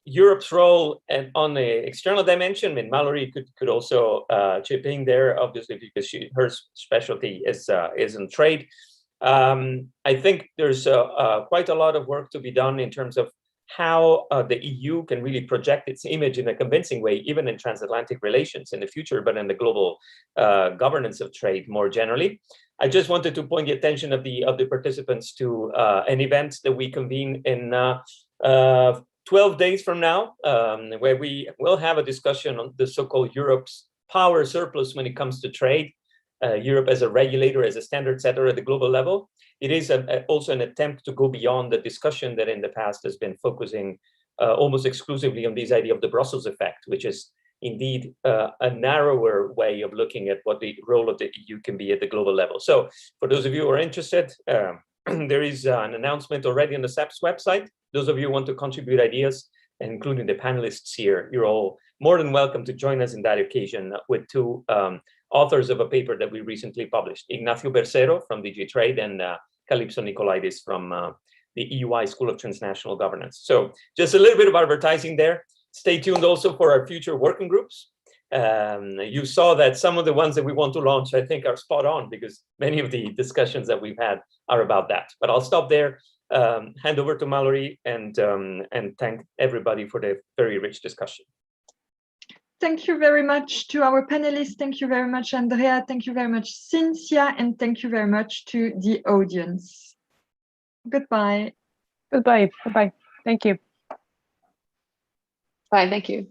Europe's role and on the external dimension, I mean, Mallory could also chip in there, obviously, because her specialty is in trade. I think there's quite a lot of work to be done in terms of how the EU can really project its image in a convincing way, even in transatlantic relations in the future, but in the global governance of trade more generally. I just wanted to point the attention of the participants to an event that we convene in 12 days from now, where we will have a discussion on the so-called Europe's power surplus when it comes to trade. Europe as a regulator, as a standard setter at the global level. It is also an attempt to go beyond the discussion that in the past has been focusing almost exclusively on this idea of the Brussels effect, which is indeed a narrower way of looking at what the role of the EU can be at the global level. So for those of you who are interested, there is an announcement already on the CEPS website. Those of you who want to contribute ideas, including the panelists here, you're all more than welcome to join us in that occasion with two authors of a paper that we recently published, Ignacio Bercero from DG Trade and Calypso Nicolaidis from the EUI School of Transnational Governance. So just a little bit of advertising there. Stay tuned also for our future working groups. You saw that some of the ones that we want to launch, I think, are spot on because many of the discussions that we've had are about that. But I'll stop there, hand over to Mallory, and thank everybody for the very rich discussion. Thank you very much to our panelists. Thank you very much, Andrea. Thank you very much, Cynthia. And thank you very much to the audience. Goodbye. Goodbye. Goodbye. Thank you. Bye. Thank you.